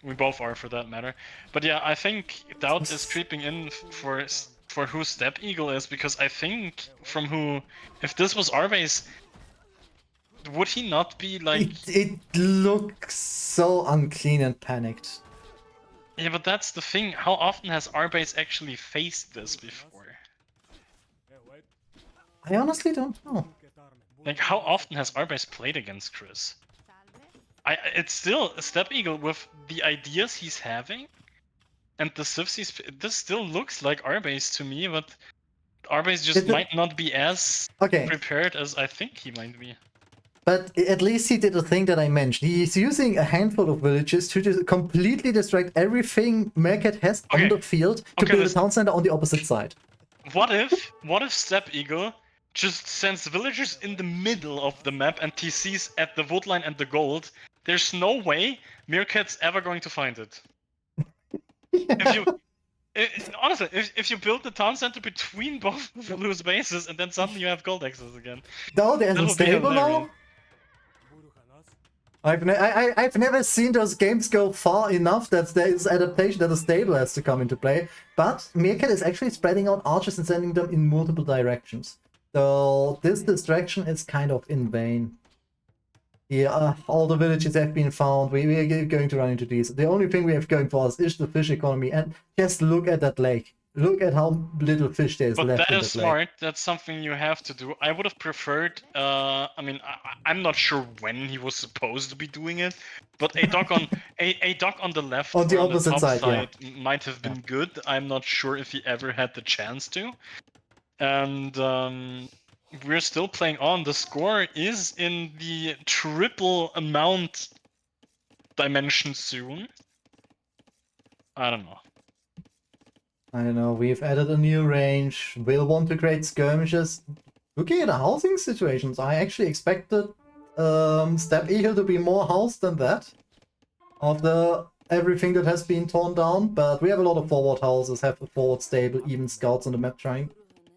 A: we both are, for that matter. But yeah, I think doubt is creeping in for who Steppe Eagle is, because I think from who... If this was our base, would he not be like...
B: It looks so unclean and panicked.
A: Yeah, but that's the thing. How often has Arbase actually faced this before?
B: I honestly don't know.
A: Like, how often has Arbase played against Chris? It's still a Steppe Eagle with the ideas he's having, and the civs he's... This still looks like Arbase to me, but Arbase just might not be as prepared as I think he might be.
B: But at least he did the thing that I mentioned. He's using a handful of villages to just completely distract everything Meerkat has on
A: Okay.
B: the field to
A: Okay,
B: build a
A: listen.
B: town center on the opposite side.
A: What if Steppe Eagle just sends villagers in the middle of the map and TCs at the woodline and the gold? There's no way Meerkat's ever going to find it. If you honestly, if you build the town center between both of the loose bases and then suddenly you have gold access again,
B: No, there's
A: that
B: a
A: would be
B: stable
A: hilarious.
B: now. I've never seen those games go far enough that there is adaptation that a stable has to come into play. But Meerkat is actually spreading out archers and sending them in multiple directions. So this distraction is kind of in vain. Yeah, all the villages have been found. We are going to run into these. The only thing we have going for us is the fish economy. And just look at that lake. Look at how little fish there is
A: But
B: left
A: that
B: in
A: is
B: that lake.
A: smart. That's something you have to do. I would have preferred. I mean, I'm not sure when he was supposed to be doing it, but a dock on a dock on the left
B: On the
A: or on the
B: opposite
A: top
B: side, yeah.
A: might have been good. I'm not sure if he ever had the chance to. And we're still playing on. The score is in the triple amount dimension soon. I don't know.
B: I don't know, we've added a new range. We'll want to create skirmishes. Looking at the housing situations, I actually expected Steppe Eagle to be more housed than that. After everything that has been torn down, but we have a lot of forward houses, have a forward stable, even scouts on the map trying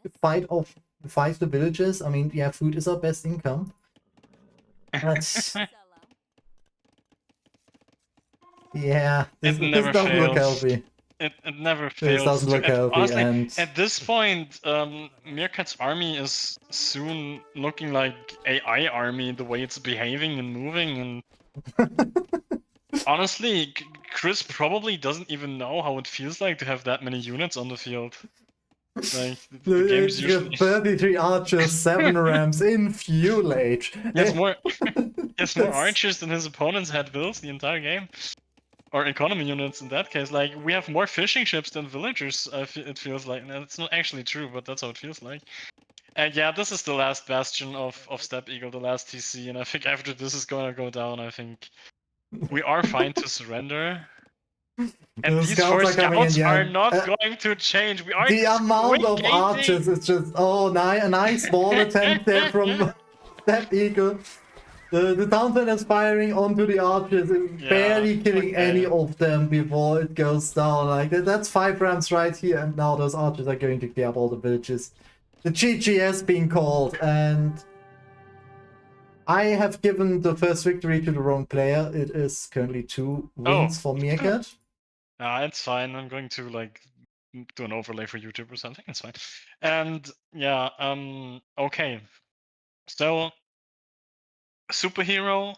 B: to fight the villages. I mean, yeah, food is our best income. But yeah, this
A: Never
B: doesn't look
A: fails.
B: healthy.
A: It never
B: This
A: fails
B: doesn't
A: to.
B: look healthy,
A: Honestly,
B: and
A: at this point, Meerkat's army is soon looking like AI army the way it's behaving and moving. And honestly, Chris probably doesn't even know how it feels like to have that many units on the field. Like the game's
B: you
A: usually
B: have 33 archers, 7 rams in fuel age.
A: he has more
B: That's-
A: archers than his opponents had built the entire game. Or economy units in that case. Like, we have more fishing ships than villagers, it feels like. And it's not actually true, but that's how it feels like. And yeah, this is the last bastion of Steppe Eagle, the last TC, and I think after this is gonna go down, I think we are fine to surrender. And
B: The
A: these
B: scouts
A: 4
B: are coming in,
A: scouts
B: yeah.
A: are not going to change. We are
B: The amount of
A: squincating.
B: archers is just, oh, a nice ball attempt there from Steppe Eagle. The Townsend is firing onto the archers and
A: Yeah,
B: barely killing
A: okay.
B: any of them before it goes down. Like, that's 5 rams right here, and now those archers are going to clear up all the villages. The GG has been called, and I have given the first victory to the wrong player. It is currently 2 wins for Meerkat.
A: It's fine. I'm going to like do an overlay for YouTube or something. It's fine. And yeah, okay. So Superhero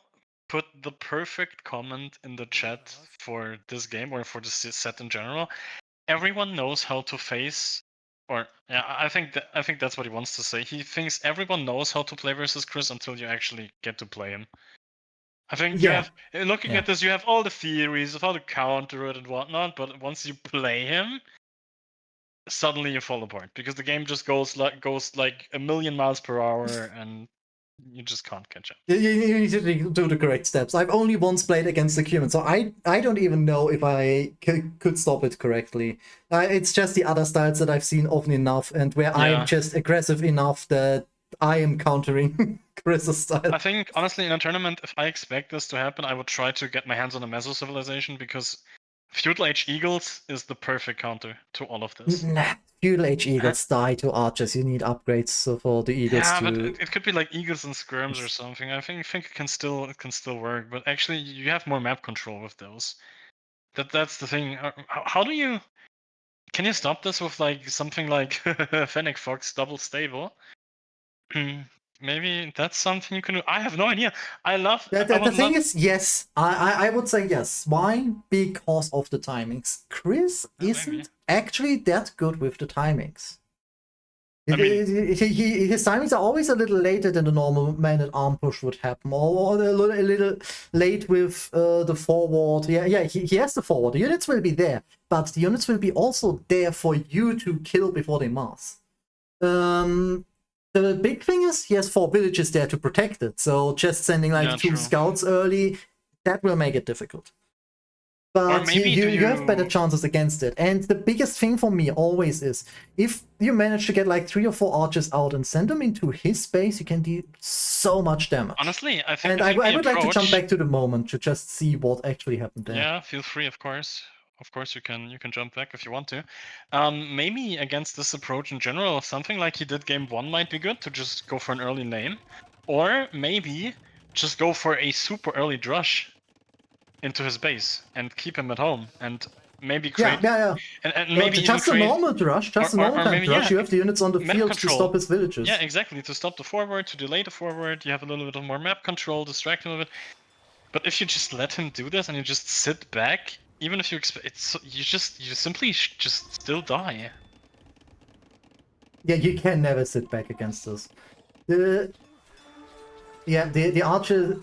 A: put the perfect comment in the chat for this game or for the set in general. Everyone knows how to face, or yeah, I think that's what he wants to say. He thinks everyone knows how to play versus Chris until you actually get to play him. I think you
B: Yeah.
A: have, looking at this, you have all the theories of how to counter it and whatnot, but once you play him, suddenly you fall apart because the game just goes like a million miles per hour and you just can't catch up.
B: You need to do the correct steps. I've only once played against the human, so I don't even know if I could stop it correctly. It's just the other styles that I've seen often enough, and where I'm just aggressive enough that I am countering Chris's style.
A: I think, honestly, in a tournament, if I expect this to happen, I would try to get my hands on a Meso Civilization because Feudal Age Eagles is the perfect counter to all of this.
B: Nah, Feudal Age Eagles die to archers. You need upgrades for the Eagles
A: yeah,
B: to...
A: but it could be like Eagles and Skirms or something. I think it can still work, but actually you have more map control with those. That's the thing. How do you... Can you stop this with like something like Fennec Fox double stable? Maybe that's something you can do. I have no idea.
B: The thing is, yes, I would say yes. Why? Because of the timings. Chris isn't actually that good with the timings. His timings are always a little later than the normal man-at-arm push would happen, or a little late with the forward. Yeah, he has the forward. The units will be there, but the units will be also there for you to kill before they mass. The big thing is he has 4 villages there to protect it, so just sending like
A: Yeah,
B: 2
A: true.
B: scouts early, that will make it difficult.
A: Or
B: But
A: maybe
B: you have better chances against it. And the biggest thing for me always is, if you manage to get like 3 or 4 archers out and send them into his base, you can do so much damage.
A: honestly, I
B: And
A: think
B: I
A: the
B: would like to jump
A: approach.
B: back to the moment to just see what actually happened there.
A: Yeah, feel free, of course. Of course, you can jump back if you want to. Maybe against this approach in general, something like he did game 1 might be good to just go for an early lane, or maybe just go for a super early drush into his base and keep him at home, and maybe create
B: Yeah.
A: and
B: No,
A: maybe even
B: just a
A: create
B: normal rush, just a normal
A: or
B: time
A: maybe
B: rush.
A: yeah,
B: You have the units on the
A: map
B: field to
A: control.
B: stop his villages.
A: Yeah, exactly. To stop the forward, to delay the forward, you have a little bit of more map control, distract him a bit. But if you just let him do this and you just sit back, even if you expect it's, you simply just still die.
B: Yeah, you can never sit back against this. The the archer.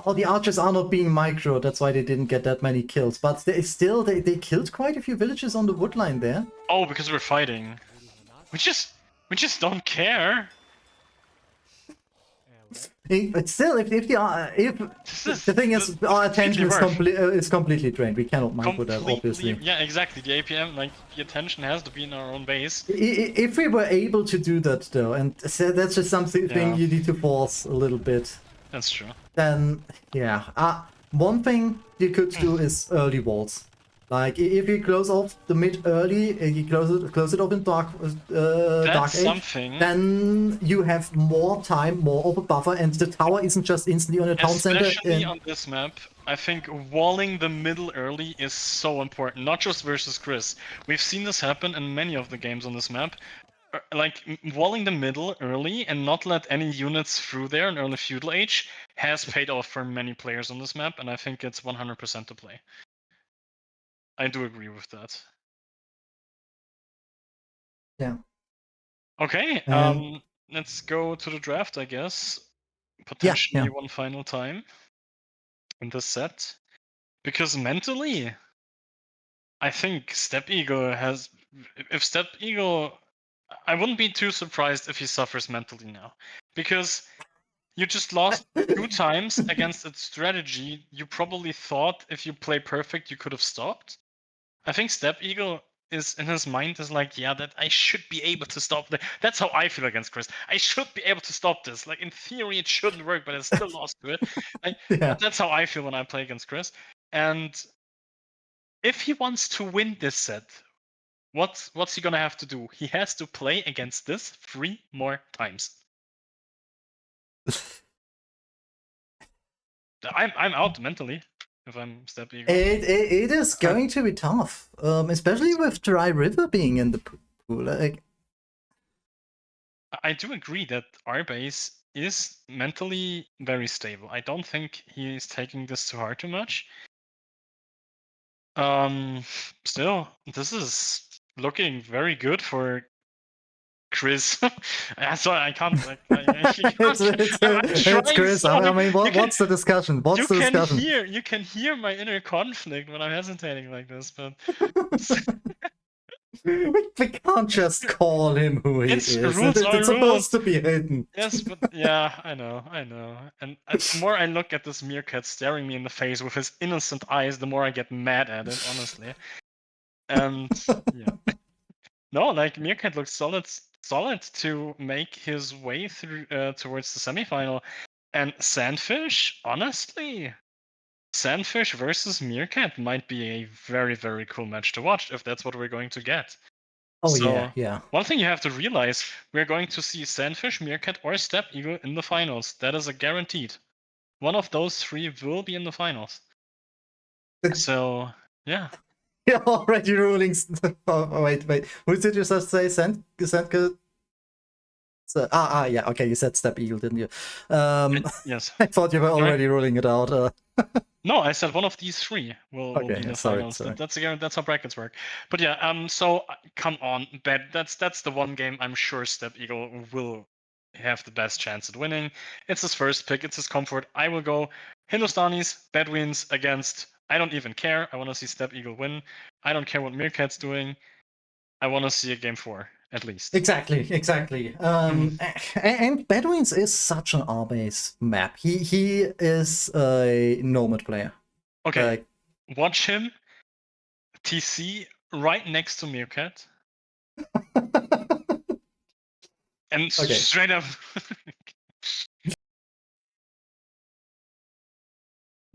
B: Oh, the archers are not being micro, that's why they didn't get that many kills. But they killed quite a few villages on the wood line there.
A: Oh, because we're fighting. We just don't care.
B: But still, if the thing
A: This
B: is, our attention
A: completely
B: is completely drained. We cannot micro that, obviously.
A: Yeah, exactly. The APM, like, the attention has to be in our own base.
B: If we were able to do that though, and so that's just something
A: Yeah.
B: you need to force a little bit,
A: That's true.
B: then yeah. One thing you could do is early walls. Like if you close off the mid early, you close it off in dark
A: That's
B: age,
A: something.
B: then you have more time, more of a buffer, and the tower isn't just instantly on the town center.
A: Especially on this map, I think walling the middle early is so important, not just versus Chris. We've seen this happen in many of the games on this map. Like, walling the middle early and not let any units through there in early feudal age has paid off for many players on this map, and I think it's 100% to play. I do agree with that.
B: Yeah.
A: Okay,
B: And
A: let's go to the draft, I guess.
B: yeah.
A: Potentially one final time in this set. Because mentally, I think Steppe Eagle has. If Steppe Eagle. I wouldn't be too surprised if he suffers mentally now. Because you just lost 2 times against a strategy you probably thought if you play perfect you could have stopped. I think Steppe Eagle is in his mind is like, yeah, that I should be able to stop that. That's how I feel against Chris. I should be able to stop this. Like, in theory it shouldn't work, but I still lost to it. Like,
B: Yeah.
A: that's how I feel when I play against Chris. And if he wants to win this set, what's he gonna have to do? He has to play against this 3 more times. I'm out mentally if I'm Step Eagle.
B: It is going to be tough, especially with Dry River being in the pool. Like,
A: I do agree that our base is mentally very stable. I don't think he is taking this to heart too much. Still, this is looking very good for Chris. Sorry, I can't. I'm
B: it's
A: trying
B: Chris.
A: so
B: I
A: hard.
B: mean, what's the discussion? What's the discussion?
A: You can hear my inner conflict when I'm hesitating like this, but
B: We can't just call him who he
A: it's
B: is.
A: rules are
B: It's
A: rules.
B: supposed to be hidden.
A: Yes, but yeah, I know. And the more I look at this Meerkat staring me in the face with his innocent eyes, the more I get mad at it, honestly. And yeah, no, like, Meerkat looks solid to make his way through towards the semifinal. And Sandfish, honestly, Sandfish versus Meerkat might be a very, very cool match to watch if that's what we're going to get.
B: Oh
A: So,
B: yeah.
A: one thing you have to realize, we're going to see Sandfish, Meerkat, or Steppe Eagle in the finals. That is a guaranteed. One of those 3 will be in the finals. So, yeah.
B: You're already ruling. Oh, wait. Who did you just say? Sandka? Yeah. Okay, you said Step Eagle, didn't you?
A: Yes.
B: I thought you were
A: Sorry?
B: already ruling it out.
A: No, I said one of these 3 will
B: Okay,
A: be in
B: yeah,
A: the
B: sorry.
A: finals. That's how brackets work. But yeah, so come on, that's the one game I'm sure Steppe Eagle will have the best chance at winning. It's his first pick, it's his comfort. I will go Hindustanis, Bedouins against. I don't even care. I want to see Steppe Eagle win. I don't care what Meerkat's doing. I want to see a game 4. at least.
B: Exactly. And Bedouins is such an R-base map. He is a nomad player.
A: Okay,
B: Like,
A: watch him TC right next to Meerkat and
B: okay.
A: straight up.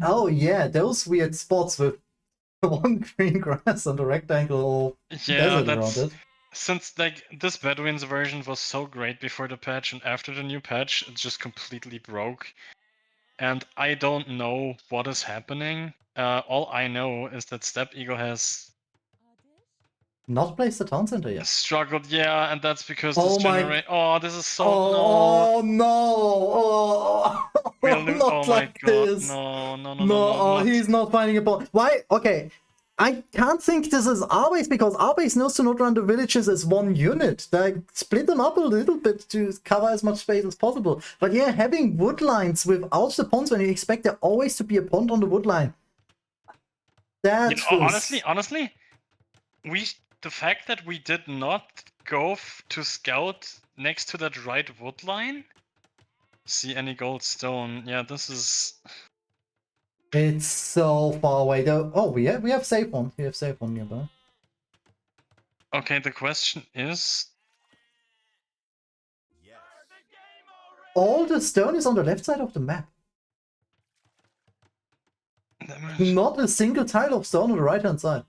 B: Oh yeah, those weird spots with one green grass and a rectangle or
A: Yeah,
B: desert around
A: that's
B: it.
A: since like this Bedouins version was so great before the patch, and after the new patch, it just completely broke. And I don't know what is happening. All I know is that Steppe Eagle has
B: Not place the town center yet.
A: struggled, yeah, and that's because this
B: Oh my!
A: generate. Oh, this is so no.
B: Oh no!
A: We'll
B: Oh,
A: lose. Oh
B: not
A: my
B: like
A: god,
B: this!
A: no, no, no, no,
B: No,
A: no,
B: oh,
A: not.
B: he's not finding a ball. Why? Okay, I can't think this is Arbase because Arbase knows to not run the villages as one unit. They split them up a little bit to cover as much space as possible. But yeah, having wood lines without the ponds when you expect there always to be a pond on the wood line.
A: You
B: That
A: know,
B: feels.
A: honestly, we the fact that we did not go to scout next to that right wood line. See any gold stone? Yeah, this is.
B: It's so far away though. Oh, we have safe one. We have safe one nearby.
A: Okay, the question is.
B: All the stone is on the left side of the map. Not a single tile of stone on the right hand side.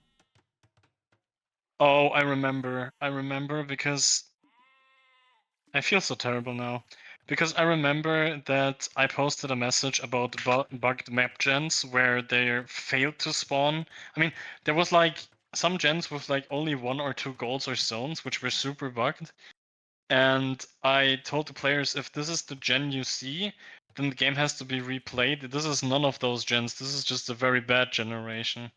A: Oh, I remember. I remember because I feel so terrible now. Because I remember that I posted a message about bugged map gens where they failed to spawn. I mean, there was like some gens with like only 1 or 2 golds or stones, which were super bugged. And I told the players, if this is the gen you see, then the game has to be replayed. This is none of those gens. This is just a very bad generation.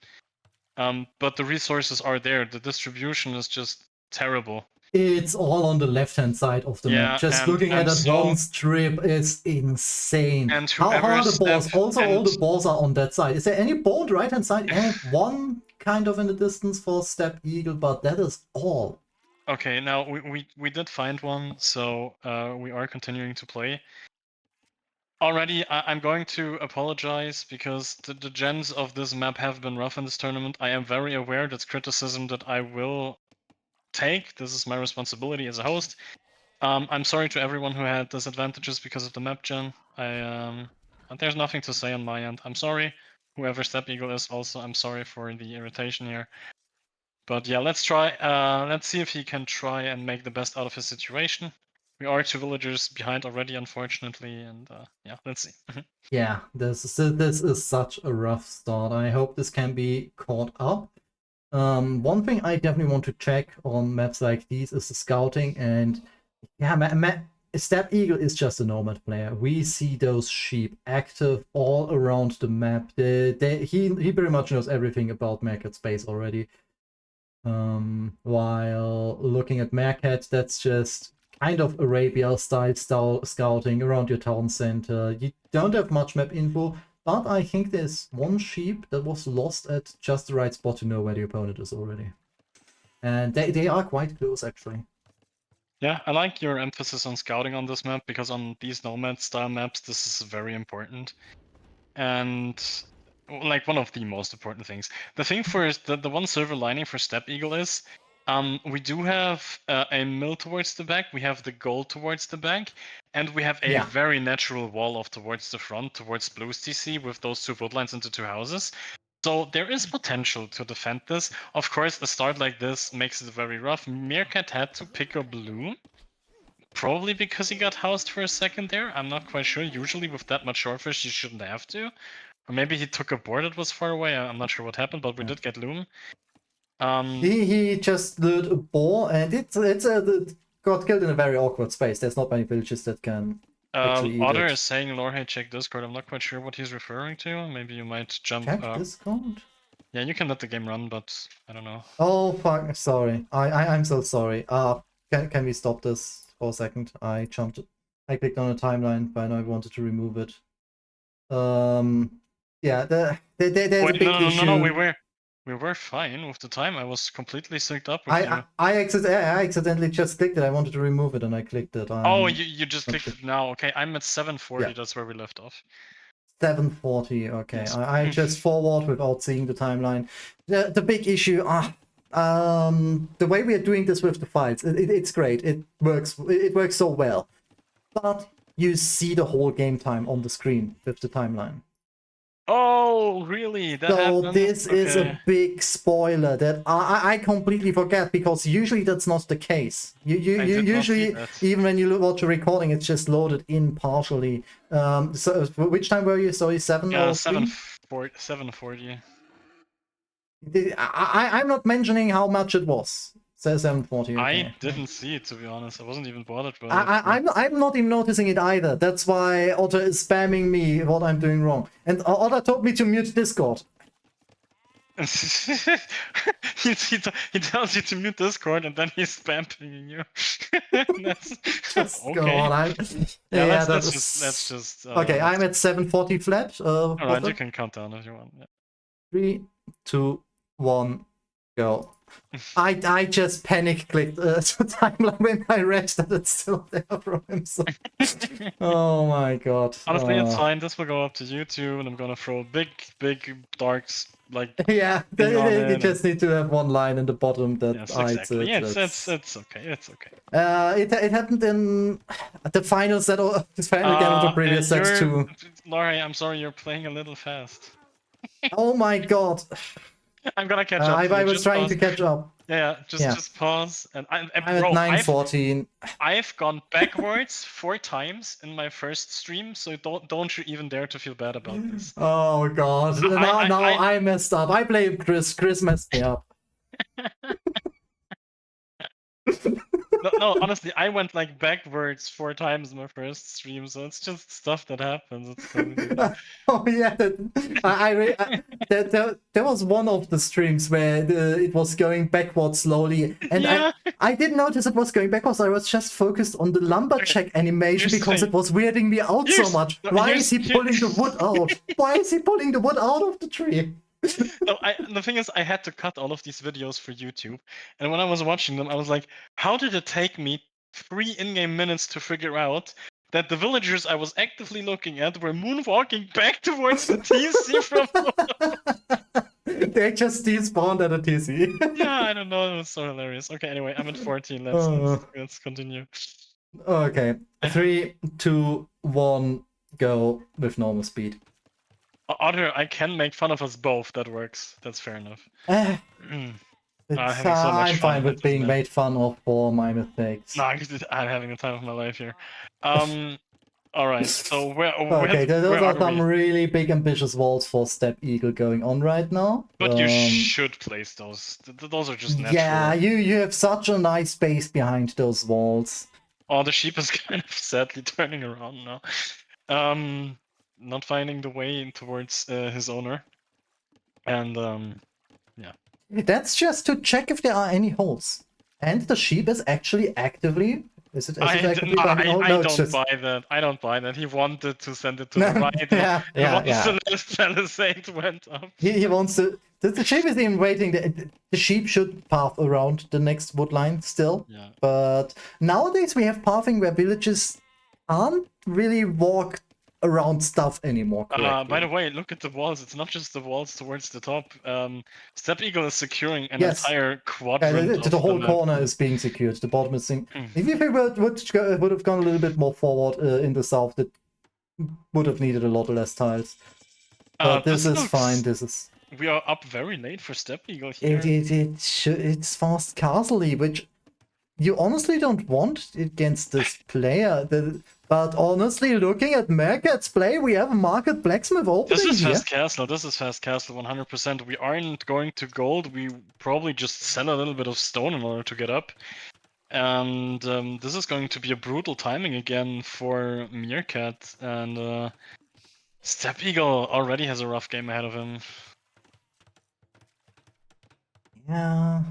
A: But the resources are there. The distribution is just terrible.
B: It's all on the left hand side of the map.
A: Yeah,
B: Just
A: and
B: looking at
A: I'm
B: that one
A: so
B: strip is insane.
A: and
B: How
A: whoever
B: are the
A: step
B: balls? Also, all
A: and
B: the balls are on that side. Is there any ball on the right hand side? And one kind of in the distance for Step Eagle, but that is all.
A: okay, now we did find one, so we are continuing to play. Already, I'm going to apologize because the gens of this map have been rough in this tournament. I am very aware that's criticism that I will take. This is my responsibility as a host. I'm sorry to everyone who had disadvantages because of the map gen. There's nothing to say on my end. I'm sorry. Whoever Step Eagle is, also I'm sorry for the irritation here. But yeah, let's try. Let's see if he can try and make the best out of his situation. We are 2 villagers behind already, unfortunately, and yeah, let's see.
B: Yeah, this is such a rough start. I hope this can be caught up. One thing I definitely want to check on maps like these is the scouting, and yeah, Step Eagle is just a nomad player. We see those sheep active all around the map. He pretty much knows everything about Meerkat space already. While looking at Meerkat, that's just kind of Arabia style scouting around your town center. You don't have much map info, but I think there's one sheep that was lost at just the right spot to know where the opponent is already. And they are quite close, actually.
A: Yeah, I like your emphasis on scouting on this map because on these nomad style maps, this is very important. And like one of the most important things. The thing for the one silver lining for Step Eagle is we do have a mill towards the back, we have the gold towards the back, and we have a
B: Yeah.
A: very natural wall off towards the front, towards Blue's TC with those 2 wood lines into 2 houses. So there is potential to defend this. Of course, a start like this makes it very rough. Meerkat had to pick a blue. Probably because he got housed for a second there. I'm not quite sure. Usually with that much shorefish, you shouldn't have to. Or maybe he took a board that was far away. I'm not sure what happened, but we did get Loom.
B: He just lured a boar, and it got killed in a very awkward space. There's not many villages that can actually eat
A: Otter is
B: it.
A: saying, Lorhe, check Discord. I'm not quite sure what he's referring to. Maybe you might jump.
B: Check Discord?
A: Yeah, you can let the game run, but I don't know.
B: Oh fuck! Sorry. I'm so sorry. Can we stop this for a second? I jumped. I clicked on a timeline, but I wanted to remove it. Yeah. There's a
A: Wait,
B: big
A: no,
B: issue.
A: we were. We were fine with the time. I was completely synced up with you.
B: I accidentally just clicked it. I wanted to remove it and I clicked it.
A: Oh, you just clicked
B: okay.
A: it now. Okay, I'm at 740.
B: Yeah.
A: That's where we left off.
B: 740. Okay,
A: Yes.
B: I just forward without seeing the timeline. The big issue. The way we are doing this with the files, it's great. It works. It works so well. But you see the whole game time on the screen with the timeline.
A: Oh, really? That
B: So
A: happened?
B: this is a
A: Okay.
B: big spoiler that I completely forget, because usually that's not the case.
A: I
B: You
A: did not see
B: usually,
A: that.
B: even when you watch a recording, it's just loaded in partially. So which time were you? Sorry, 7:03?
A: 740.
B: I'm not mentioning how much it was. Says 7:40.
A: I
B: Okay.
A: didn't see it, to be honest. I wasn't even bothered by it. So.
B: I'm not even noticing it either. That's why Otto is spamming me what I'm doing wrong. And Otto told me to mute Discord.
A: he tells you to mute Discord and then he's spamming you. That's
B: Just go
A: okay.
B: on.
A: Yeah,
B: That
A: let's
B: is...
A: just.
B: Okay, I'm at 740 flat.
A: All right, you can count down if you want. Yeah.
B: 3, 2, 1, go. I just panic clicked the timeline when I read that it's still there from him. So. Oh my god.
A: Honestly, it's fine. This will go up to YouTube, and I'm gonna throw a big darks like
B: Yeah,
A: thing on
B: they
A: it.
B: just need to have one line in the bottom that
A: Yes,
B: hides
A: exactly.
B: it.
A: Yeah, it's okay. It's okay.
B: It happened in the final set of the final game of the previous sets too.
A: Laurie, I'm sorry, you're playing a little fast.
B: Oh my god.
A: I'm gonna catch up.
B: I was
A: Just
B: trying
A: pause.
B: to catch up.
A: Yeah,
B: Yeah.
A: just pause. And
B: I'm at
A: bro,
B: 9:14.
A: I've gone backwards 4 times in my first stream, so don't you even dare to feel bad about this.
B: Oh god. Now I messed up. I blame Chris. Chris messed me up.
A: No, honestly, I went like backwards 4 times in my first stream, so it's just stuff that happens. It's totally.
B: Oh yeah, there was one of the streams where it was going backwards slowly, and
A: Yeah.
B: I didn't notice it was going backwards. I was just focused on the lumberjack animation because it was weirding me out so much. Why is he pulling the wood out? Why is he pulling the wood out of the tree?
A: No, the thing is, I had to cut all of these videos for YouTube, and when I was watching them, I was like, how did it take me 3 in-game minutes to figure out that the villagers I was actively looking at were moonwalking back towards the TC from...
B: They just despawned at a TC.
A: Yeah, I don't know, it was so hilarious. Okay, anyway, I'm at 14, let's continue.
B: Okay, 3, 2, 1, go with normal speed.
A: Otter, I can make fun of us both, that works. That's fair enough.
B: I'm
A: having so much
B: fine
A: fun.
B: with being made fun of for my mistakes.
A: No, I'm having the time of my life here. All right. So where
B: Okay, those
A: where
B: are
A: are
B: some
A: we?
B: really big ambitious walls for Steppe Eagle going on right now.
A: But you should place those. Those are just natural.
B: Yeah, you have such a nice space behind those walls.
A: Oh, the sheep is kind of sadly turning around now. Not finding the way towards his owner. And yeah.
B: That's just to check if there are any holes. And the sheep is actually actively... Is it actively finding holes? No,
A: don't buy that. I don't buy that. He wanted to send it to the right.
B: Yeah.
A: The palisade went up.
B: He wants to... The sheep is even waiting. The sheep should path around the next wood line still.
A: Yeah.
B: But nowadays we have pathing where villages can't really walk around stuff anymore correctly.
A: By the way, look at the walls. It's not just the walls towards the top. Steppe Eagle is securing an entire quadrant.
B: The whole corner is being secured. The bottom is If we would have gone a little bit more forward in the south, that would have needed a lot less tiles. But this is fine.
A: We are up very late for Steppe Eagle here.
B: It's fast castle-y, which you honestly don't want against this player. But honestly, looking at Meerkat's play, we have a market blacksmith opening
A: This is
B: here.
A: fast castle. This is fast castle 100%. We aren't going to gold. We probably just sell a little bit of stone in order to get up. And this is going to be a brutal timing again for Meerkat. And Steppe Eagle already has a rough game ahead of him.
B: Yeah.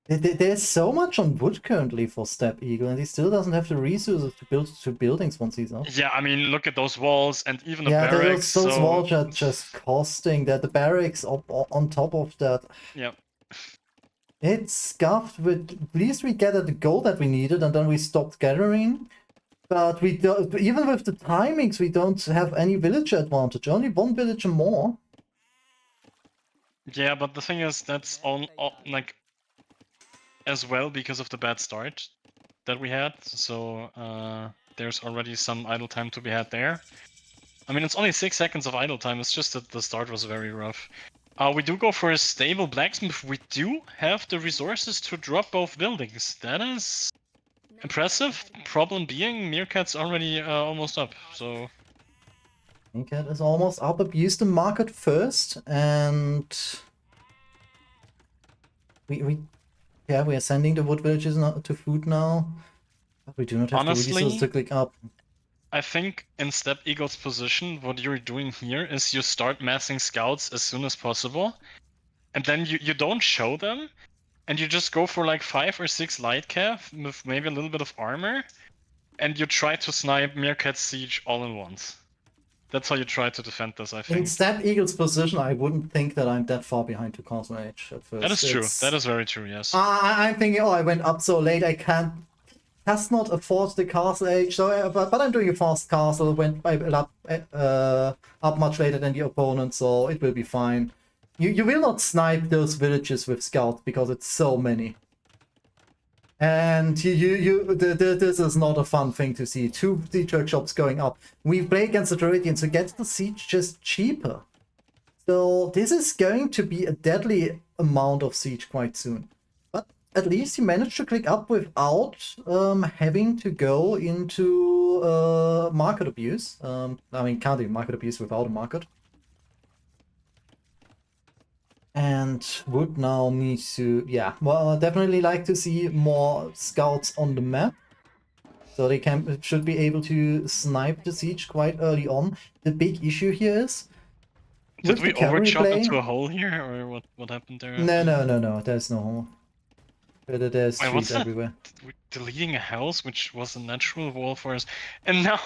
B: There's so much on wood currently for Steppe Eagle, and he still doesn't have the resources to build two buildings once he's up.
A: Yeah, I mean, look at those walls and even the
B: Yeah,
A: barracks.
B: those
A: So
B: walls are just costing that. The barracks on top of that.
A: yeah,
B: It's scuffed, but at least we gathered the gold that we needed, and then we stopped gathering. But we don't, even with the timings, we don't have any villager advantage. Only one villager more.
A: yeah, but the thing is, that's all like as well because of the bad start that we had. So there's already some idle time to be had there. I mean, it's only 6 seconds of idle time. It's just that the start was very rough. We do go for a stable blacksmith. We do have the resources to drop both buildings. That is impressive. Problem being, Meerkat's already almost up. So
B: Meerkat is almost up. Abuse the market first, and we are sending the wood villages to food now. But we do not have the resources
A: honestly,
B: to click up.
A: I think in Steppe Eagle's position, what you're doing here is you start massing scouts as soon as possible, and then you don't show them, and you just go for like 5 or 6 light cav with maybe a little bit of armor, and you try to snipe Meerkat Siege all in once. That's how you try to defend this, I
B: In
A: think.
B: Steppe Eagle's position, I wouldn't think that I'm that far behind to Castle Age at first.
A: That is true. That is very true, yes.
B: I'm thinking, oh, I went up so late, I can't has not afford the castle age, so but I'm doing a fast castle, went up much later than the opponent, so it will be fine. You will not snipe those villages with scouts because it's so many. And this is not a fun thing to see. 2 siege workshops going up. We play against the Druidians to get the siege just cheaper. So this is going to be a deadly amount of siege quite soon. At least he managed to click up without having to go into market abuse. I mean, can't do market abuse without a market. And would now need to, yeah, well, definitely like to see more scouts on the map. So they should be able to snipe the siege quite early on. The big issue here is,
A: did we overchop into a hole here, or what happened there?
B: No, there's no hole. There's trees everywhere.
A: We're deleting a house, which was a natural wall for us, and now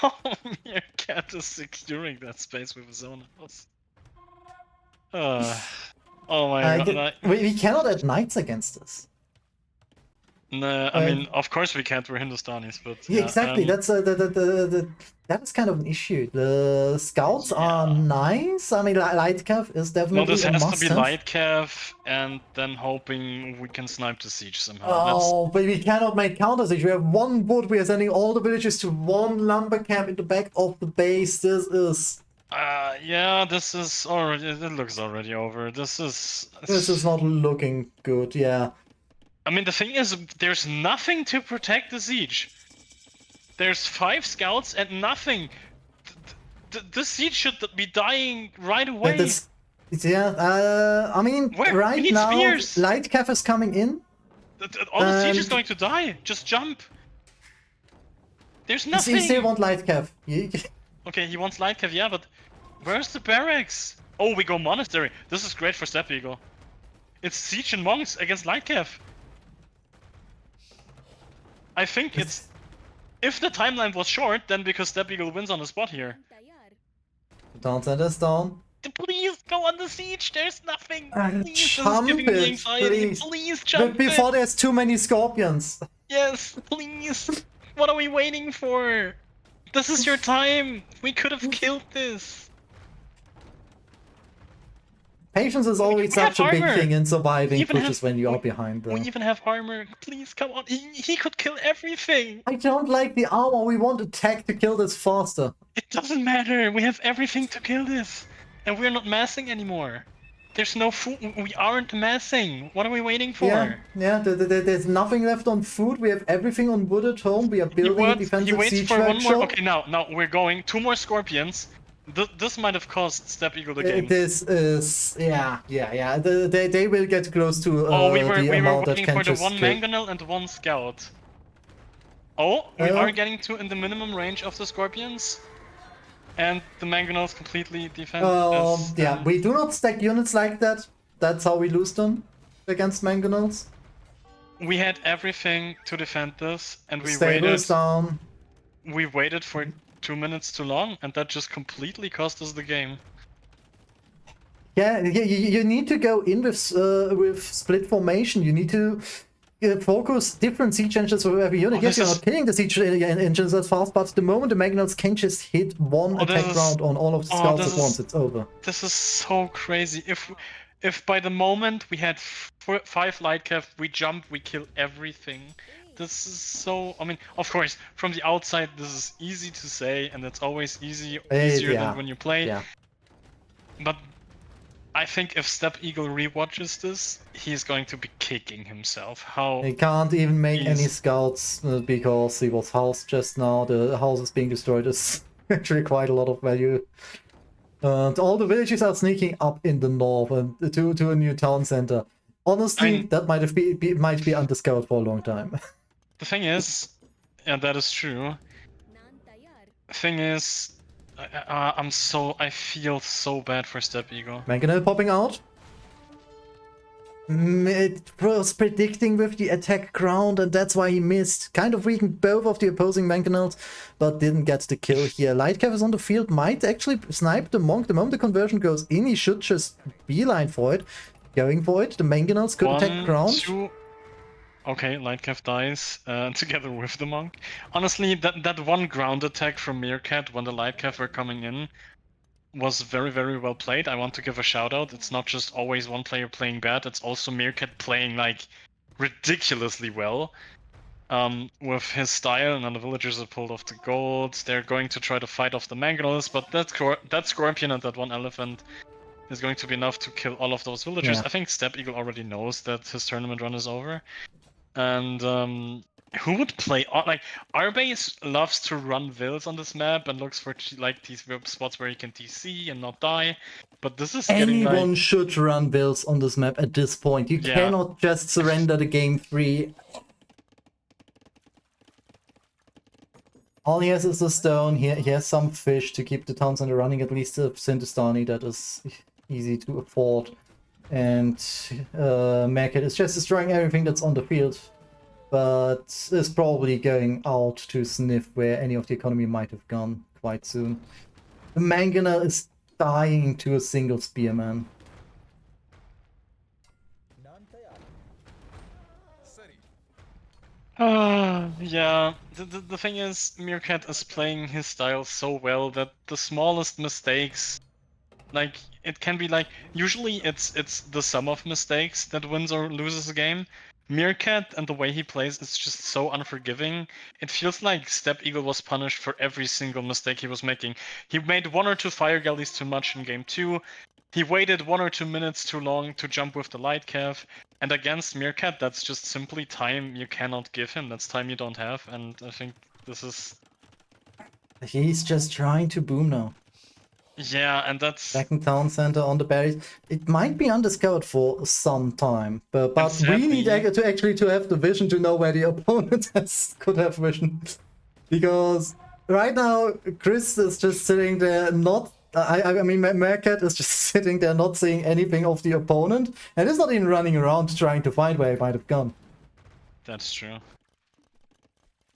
A: Meerkat is securing that space with his own house. Oh my god.
B: We cannot add knights against us.
A: No, I mean, of course we can't. We're Hindustanis, but
B: yeah, exactly. That's that is kind of an issue. The scouts are nice. I mean, light cav is definitely.
A: No, this has to be light cav, and then hoping we can snipe the siege somehow.
B: Oh, but we cannot make counter siege. We have 1 wood. We are sending all the villages to 1 lumber camp in the back of the base. This is.
A: Yeah, this is already. It looks already over. This is
B: not looking good. Yeah.
A: I mean, the thing is, there's nothing to protect the siege. There's 5 scouts and nothing. The siege should be dying right away.
B: I mean, right now,
A: spears.
B: light cav is coming in.
A: All the siege is going to die. Just jump. There's nothing.
B: He still wants light cav.
A: Okay, he wants light cav, yeah, but where's the barracks? Oh, we go monastery. This is great for Steppe Eagle. It's siege and monks against light cav. I think it's... If the timeline was short, then because Steppe Eagle wins on the spot here.
B: Don't send us down.
A: Please go on the siege, there's nothing. Please,
B: jump
A: this is giving me anxiety. Please jump
B: before there's too many scorpions.
A: Yes, please. What are we waiting for? This is your time. We could have killed this.
B: Patience is always such a big thing in surviving pushes when you are behind them.
A: We even have armor. Please, come on. He could kill everything.
B: I don't like the armor. We want attack to kill this faster.
A: It doesn't matter. We have everything to kill this. And we're not massing anymore. There's no food. We aren't massing. What are we waiting for?
B: Yeah. There's nothing left on food. We have everything on wood at home. We are building a defensive siege workshop.
A: Okay, now we're going. 2 more scorpions. This might have cost Steppe Eagle the game.
B: This is yeah. They will get close to
A: we were
B: waiting
A: for the 1 mangonel and 1 scout. Oh, we are getting in the minimum range of the scorpions. And the mangonels completely defend us.
B: Yeah, we do not stack units like that. That's how we lose them against mangonels.
A: we had everything to defend this, and we
B: Stable
A: waited.
B: is down.
A: We waited for 2 minutes too long, and that just completely cost us the game.
B: Yeah, you need to go in with split formation. You need to focus different siege engines for every unit.
A: Oh,
B: Yes,
A: this
B: you're
A: is-
B: not killing the siege engines as fast, but the moment the Mangonels can just hit one
A: Oh, this
B: attack
A: is-
B: round on all of the
A: oh,
B: scouts
A: this
B: at once,
A: is-
B: it's over.
A: This is so crazy. If by the moment we had 5 light cav, we jump, we kill everything. This is so. I mean, of course, from the outside, this is easy to say, and it's always easier
B: Yeah,
A: than when you play.
B: yeah.
A: But I think if Steppe Eagle rewatches this, he's going to be kicking himself. How
B: He can't even make any
A: he's-
B: scouts because he was housed just now. The house is being destroyed is actually quite a lot of value. And all the villages are sneaking up in the north and to a new town center. Honestly,
A: mean-
B: that might be undiscovered for a long time.
A: The thing is, and that is true. Thing is, I feel so bad for Steppe Eagle.
B: Mangonel popping out. It was predicting with the attack ground, and that's why he missed. Kind of weakened both of the opposing Mangonels, but didn't get the kill here. Lightcav is on the field, might actually snipe the Monk. The moment the conversion goes in, he should just beeline for it. Going for it, the Mangonels could attack ground.
A: 2. Okay, Lightcav dies together with the Monk. Honestly, that one ground attack from Meerkat when the Lightcav were coming in was very, very well played. I want to give a shout out. It's not just always one player playing bad, it's also Meerkat playing like ridiculously well. With his style, and then the villagers have pulled off the gold. They're going to try to fight off the Mangonels, but that Scorpion and that one elephant is going to be enough to kill all of those villagers.
B: Yeah.
A: I think Steppe Eagle already knows that his tournament run is over. And who would play like our base loves to run vills on this map and looks for like these spots where you can TC and not die. But this is getting
B: Anyone
A: like
B: should run builds on this map at this point. You
A: Yeah.
B: cannot just surrender the game 3. All he has is a stone. He has some fish to keep the town center running, at least a Sindustani that is easy to afford. And Meerkat is just destroying everything that's on the field, but is probably going out to sniff where any of the economy might have gone quite soon. The Mangonel is dying to a single spearman.
A: yeah. The thing is, Meerkat is playing his style so well that the smallest mistakes, like it can be like usually it's the sum of mistakes that wins or loses a game. Meerkat and the way he plays is just so unforgiving. It feels like Steppe Eagle was punished for every single mistake he was making. He made 1 or 2 fire galleys too much in game 2. He waited 1 or 2 minutes too long to jump with the light cav. And against Meerkat, that's just simply time you cannot give him. That's time you don't have. And I think this is...
B: He's just trying to boom now.
A: Yeah, and that's...
B: Second town center on the berries. It might be undiscovered for some time, but we need to actually have the vision to know where the opponent could have vision. Because right now, Chris is just sitting there not... I mean, Meerkat is just sitting there not seeing anything of the opponent, and is not even running around trying to find where he might have gone.
A: That's true.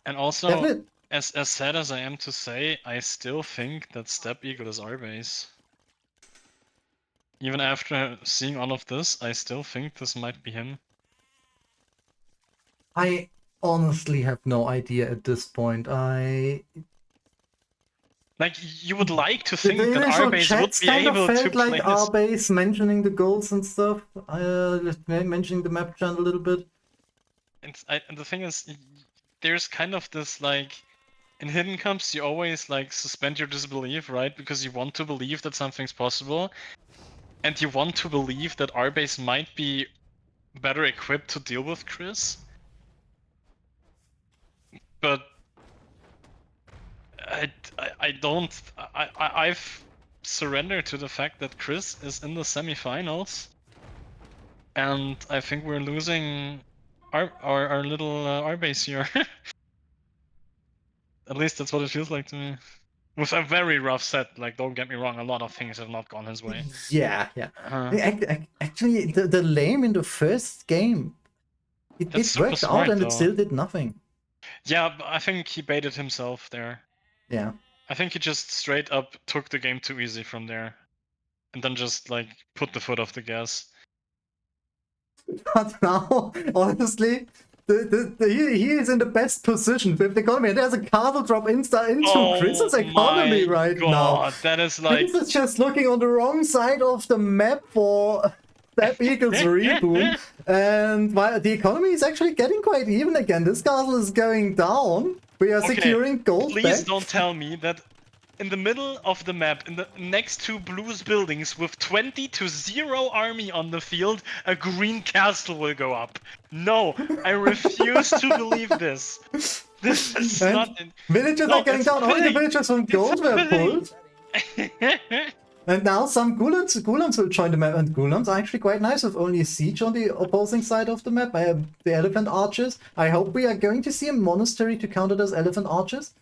A: And also,
B: Definitely.
A: as sad as I am to say, I still think that Steppe Eagle is our base. Even after seeing all of this, I still think this might be him.
B: I honestly have no idea at this point.
A: Like, you would like to
B: The
A: think that
B: initial
A: our base would
B: chats
A: be
B: kind of
A: able to
B: felt
A: play
B: like
A: this.
B: our base mentioning the goals and stuff. Mentioning the map chant a little bit.
A: And the thing is, there's kind of this like, in hidden comps, you always like suspend your disbelief, right? Because you want to believe that something's possible, and you want to believe that our base might be better equipped to deal with Chris. But I've surrendered to the fact that Chris is in the semifinals, and I think we're losing our little our base here. At least that's what it feels like to me. With a very rough set, like don't get me wrong, a lot of things have not gone his way.
B: Yeah. Actually, the lane in the first game,
A: That's
B: It
A: super
B: worked out
A: smart,
B: and it
A: though.
B: still did nothing.
A: Yeah, but I think he baited himself there.
B: Yeah.
A: I think he just straight up took the game too easy from there. And then just, like, put the foot off the gas.
B: But now, honestly, he is in the best position with the economy. And there's a castle drop into Chris's economy
A: my
B: right now.
A: god, that is like...
B: Chris is just looking on the wrong side of the map for Steppe Eagles reboom. And the economy is actually getting quite even again. This castle is going down. We are securing gold
A: please
B: back.
A: don't tell me that in the middle of the map, in the next to Blue's buildings, with 20-0 army on the field, a green castle will go up. No, I refuse to believe this. This is
B: And
A: not...
B: villagers
A: No,
B: are going
A: it's
B: down. Only the
A: fitting.
B: villagers from
A: It's
B: gold were
A: fitting.
B: pulled. And now some Gulams will join the map, and Gulams are actually quite nice with only a siege on the opposing side of the map. The elephant archers. I hope we are going to see a monastery to counter those elephant archers.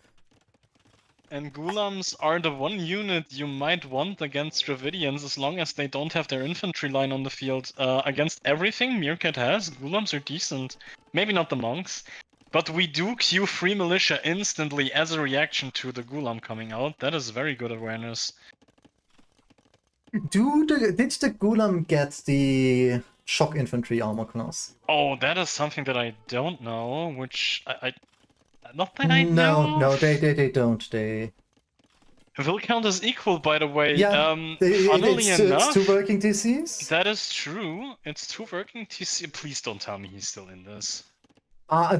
A: And Gulams are the one unit you might want against Dravidians as long as they don't have their infantry line on the field. Against everything Meerkat has, Gulams are decent. Maybe not the monks, but we do queue free militia instantly as a reaction to the Gulam coming out. That is very good awareness.
B: Did the Gulam get the shock infantry armor class?
A: Oh, that is something that I don't know, which I not that I
B: No,
A: know.
B: they don't. They
A: Will count as equal, by the way.
B: yeah.
A: Funnily enough,
B: it's 2 working TCs.
A: that is true. It's 2 working TC. Please don't tell me he's still in this.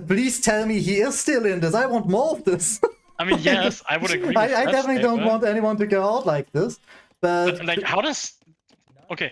B: Please tell me he is still in this. I want more of this.
A: I mean, yes, I would agree with
B: I definitely don't
A: Steppe.
B: want anyone to go out like this. But
A: Like, how does... Okay,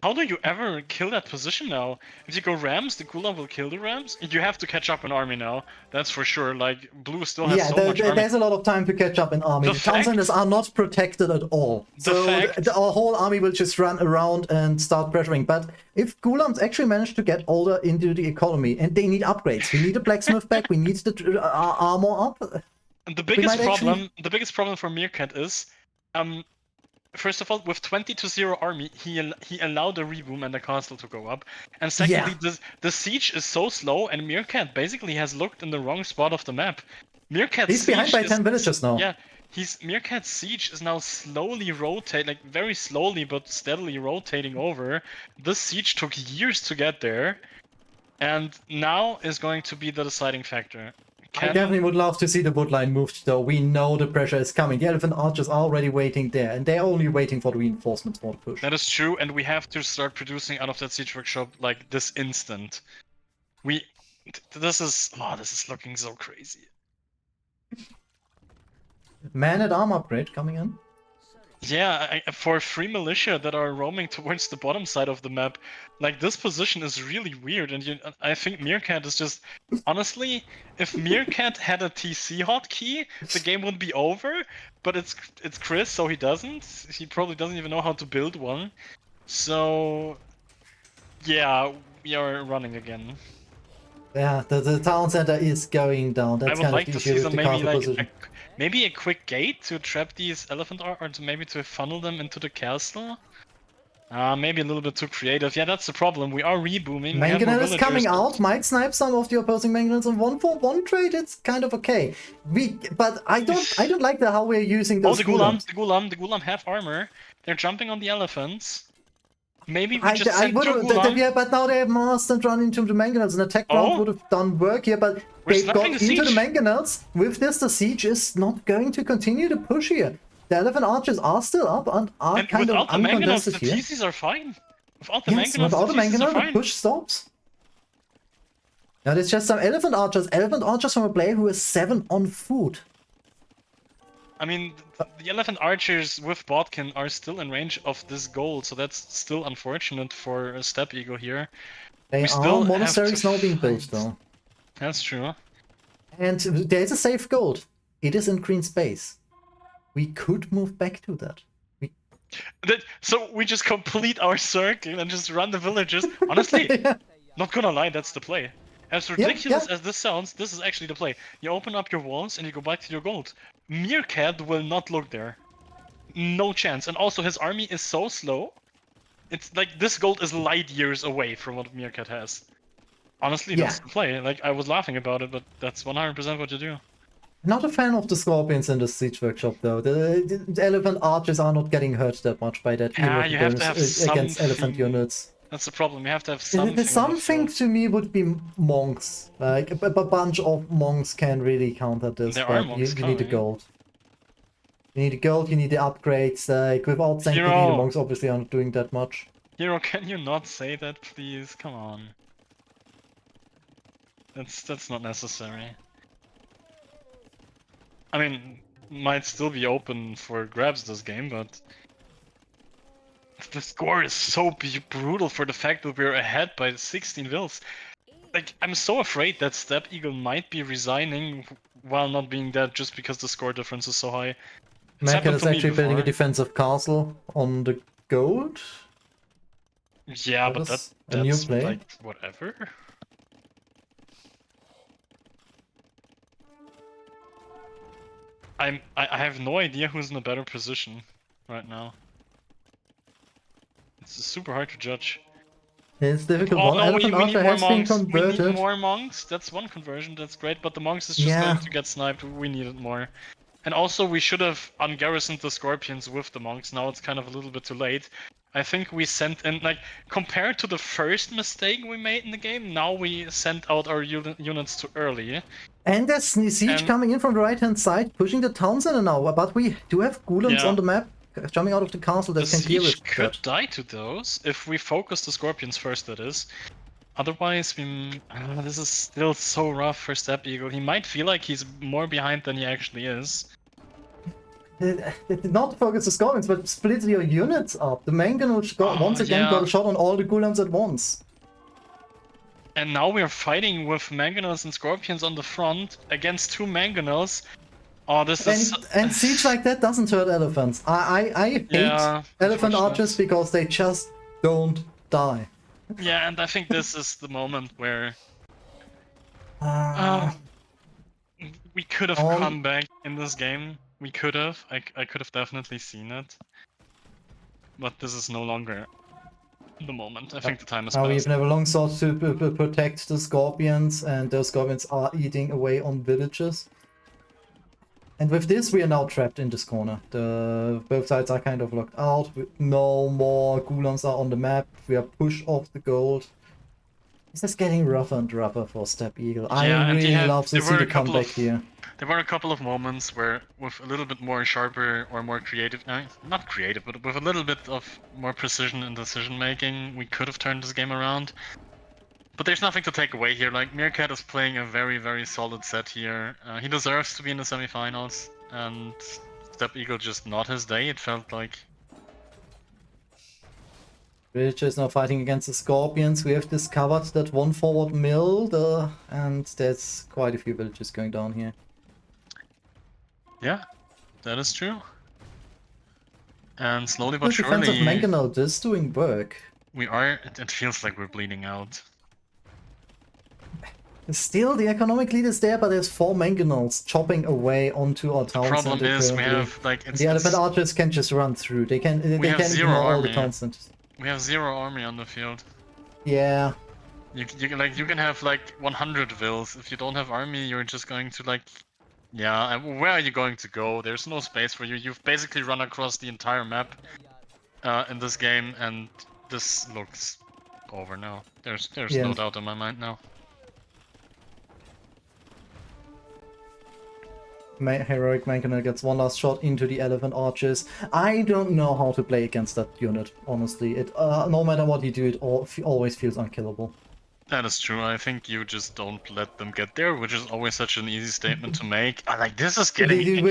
A: how do you ever kill that position now? If you go Rams, the Gulam will kill the Rams. You have to catch up in army now. That's for sure. Like, Blue still has
B: yeah,
A: so much army.
B: there's a lot of time to catch up in army. The town centers are not protected at all. So our whole army will just run around and start pressuring. But if Gulams actually manage to get older into the economy, and they need upgrades, we need a blacksmith back, we need the armor up.
A: And the biggest problem for Meerkat is, first of all, with 20-0 army, he allowed a reboom and the castle to go up. And secondly, the siege is so slow, and Meerkat basically has looked in the wrong spot of the map.
B: He's behind by 10 villagers now.
A: Yeah, Meerkat's siege is now slowly rotating, like very slowly but steadily rotating over. This siege took years to get there, and now is going to be the deciding factor.
B: I definitely would love to see the wood line moved, though. We know the pressure is coming. The elephant archers are already waiting there, and they're only waiting for the reinforcements for the push.
A: That is true, and we have to start producing out of that siege workshop like this instant. This is looking so crazy.
B: Man at arm upgrade coming in.
A: Yeah, for free militia that are roaming towards the bottom side of the map, like this position is really weird, and I think Meerkat is just... Honestly, if Meerkat had a TC hotkey, the game would be over, but it's Chris, so he doesn't. He probably doesn't even know how to build one. So... yeah, we are running again.
B: Yeah, the town center is going down. That's kind of the issue with the castle position.
A: Maybe a quick gate to trap these elephant or maybe to funnel them into the castle. Maybe a little bit too creative. Yeah, that's the problem. We are rebooming.
B: Mangonel is coming out. Might snipe some of the opposing Mangonels on 1-for-1 trade. It's kind of okay. But I don't like how we're using those.
A: Oh, the Gulam have armor. They're jumping on the elephants. Maybe we just send
B: yeah, but now they have masked and run into the Mangonels. An attack round would have done work here, but they've got into the Mangonels. With this, the siege is not going to continue to push here. The elephant archers are still up and are kind of uncontested here.
A: The TCs are fine. Without the
B: Mangonels, the push stops. Now there's just some elephant archers. Elephant archers from a player who is 7 on food.
A: I mean, the elephant archers with Bodkin are still in range of this gold, so that's still unfortunate for a Steppe Eagle here.
B: They are monasteries now being built, though.
A: That's true.
B: And there's a safe gold. It is in green space. We could move back to that.
A: So we just complete our circle and just run the villages. Honestly, not gonna lie, that's the play. As ridiculous as this sounds, this is actually the play. You open up your walls and you go back to your gold. Meerkat will not look there. No chance. And also his army is so slow. It's like this gold is light years away from what Meerkat has. Honestly,
B: Yeah.
A: that's the play. Like, I was laughing about it, but that's 100% what you do.
B: Not a fan of the Scorpions in the Siege Workshop, though. The Elephant Archers are not getting hurt that much by that, even
A: Yeah,
B: with the
A: you have to
B: bonus
A: have
B: against Elephant
A: something.
B: units.
A: That's the problem. You have to have
B: The
A: something on the
B: something
A: field.
B: to me would be monks. Like, a bunch of monks can really counter this,
A: There are
B: but
A: monks
B: you need the
A: coming.
B: gold. You need the gold, you need the upgrades. Like, without Sanctity, the
A: Hero,
B: monks obviously aren't doing that much.
A: Hero, can you not say that, please? Come on. That's not necessary. I mean, might still be open for grabs this game, but the score is so brutal for the fact that we're ahead by 16 vills. Like, I'm so afraid that Steppe Eagle might be resigning while not being dead just because the score difference is so high. It's
B: Meerkat
A: happened
B: is
A: to me
B: actually building a
A: before.
B: defensive castle on the gold.
A: Yeah,
B: That
A: but
B: is a new
A: that's
B: play.
A: like whatever. I have no idea who's in a better position right now. It's super hard to judge.
B: It's difficult.
A: Oh
B: One
A: no,
B: Elephant
A: we need
B: Archer
A: more
B: has been
A: monks. We need
B: converted.
A: more monks. That's one conversion. That's great. But the monks is just
B: Yeah.
A: going to get sniped. We need it more. And also, we should have ungarrisoned the scorpions with the monks. Now it's kind of a little bit too late. I think we sent in, like, compared to the first mistake we made in the game, now we sent out our units too early.
B: And there's Siege coming in from the right-hand side, pushing the Townsend now. But we do have Golems on the map jumping out of the castle that can clear
A: Siege
B: it.
A: could die to those if we focus the scorpions first, that is. Otherwise, this is still so rough for Steppe Eagle. He might feel like he's more behind than he actually is.
B: Not focus the Scorpions, but split your units up. The Mangonel once again got a shot on all the Golems at once.
A: And now we're fighting with Mangonels and Scorpions on the front against two Mangonels. Oh, this is...
B: And Siege like that doesn't hurt elephants. I hate elephant archers because they just don't die.
A: Yeah, and I think this is the moment where we could have come back in this game. We could have. I could have definitely seen it. But this is no longer the moment. I think the time is
B: now
A: past.
B: we even have a longsword to protect the Scorpions, and those Scorpions are eating away on villages. And with this, we are now trapped in this corner. Both sides are kind of locked out. No more Golems are on the map. We are pushed off the gold. This is getting rougher and rougher for Steppe Eagle.
A: Yeah,
B: I really love to see the comeback here.
A: There were a couple of moments where, with a little bit more sharper or more creative, not creative, but with a little bit of more precision in decision making, we could have turned this game around. But there's nothing to take away here. Like, Meerkat is playing a very, very solid set here. He deserves to be in the semifinals, and Steppe Eagle just not his day, it felt like.
B: Villager is now fighting against the Scorpions. We have discovered that one forward mill, and there's quite a few villages going down here.
A: Yeah, that is true. And slowly but surely...
B: The defensive Mangonel is doing work.
A: It feels like we're bleeding out.
B: Still, the economic lead is there, but there's 4 Mangonels chopping away onto our towns.
A: The problem is we have, like...
B: the Elephant Archers can just run through. They can ignore all the towns.
A: We have 0 army on the field.
B: Yeah.
A: You can have like 100 vills. If you don't have army, you're just going to like... Yeah, and where are you going to go? There's no space for you. You've basically run across the entire map in this game, and this looks over now. There's no doubt in my mind now.
B: Heroic Mangonel gets one last shot into the Elephant Archers. I don't know how to play against that unit, honestly. It no matter what you do, it always feels unkillable.
A: That is true. I think you just don't let them get there, which is always such an easy statement to make. Like, this is getting...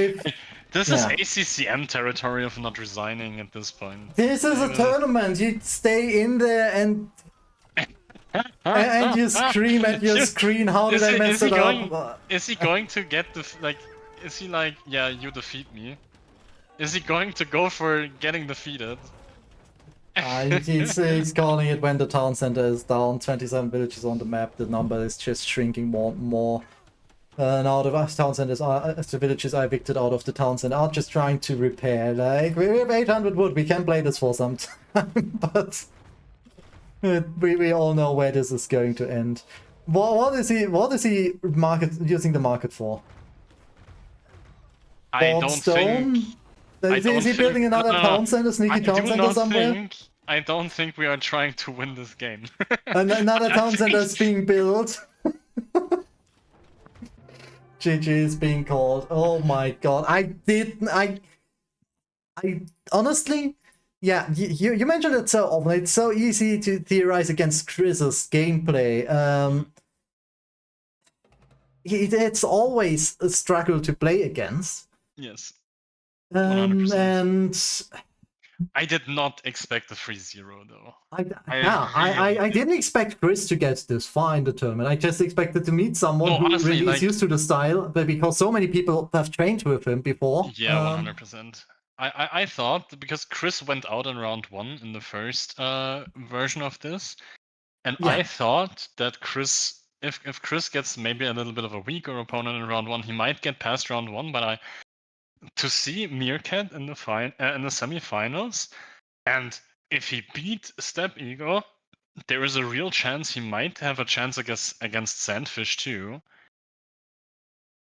A: This is ACCM territory of not resigning at this point.
B: This is a tournament! You stay in there and... and you scream at your screen, how did I mess it up?
A: Is he going to get the... like... Is he like, yeah, you defeat me? Is he going to go for getting defeated?
B: He's calling it when the town center is down. 27 villages on the map. The number is just shrinking more and more. Now the town centers the villages are evicted out of the towns and are just trying to repair. Like, we have 800 wood. We can play this for some time, but we all know where this is going to end. What is he using the market for?
A: I
B: Bought
A: don't think.
B: stone?
A: I
B: Is
A: don't
B: he
A: think.
B: building
A: No,
B: another
A: no, no.
B: town center,
A: I
B: sneaky town
A: do
B: center
A: not
B: somewhere?
A: think. I don't think we are trying to win this game.
B: Another
A: I
B: town center
A: think.
B: is being built. GG is being called. Oh my god. I honestly, yeah, you mentioned it so often. It's so easy to theorize against Chris's gameplay. It's always a struggle to play against.
A: Yes, 100%.
B: And
A: I did not expect a 3-0 though.
B: I didn't expect Chris to get this far in the tournament. I just expected to meet someone
A: No,
B: who
A: honestly,
B: really is
A: like,
B: used to the style, but because so many people have trained with him before.
A: yeah, 100%. I thought because Chris went out in round 1 in the first version of this, and
B: Yeah.
A: I thought that Chris, if Chris gets maybe a little bit of a weaker opponent in round 1, he might get past round 1. But to see Meerkat in the semifinals, and if he beat Step Eagle, there is a real chance he might have a chance against Sandfish too.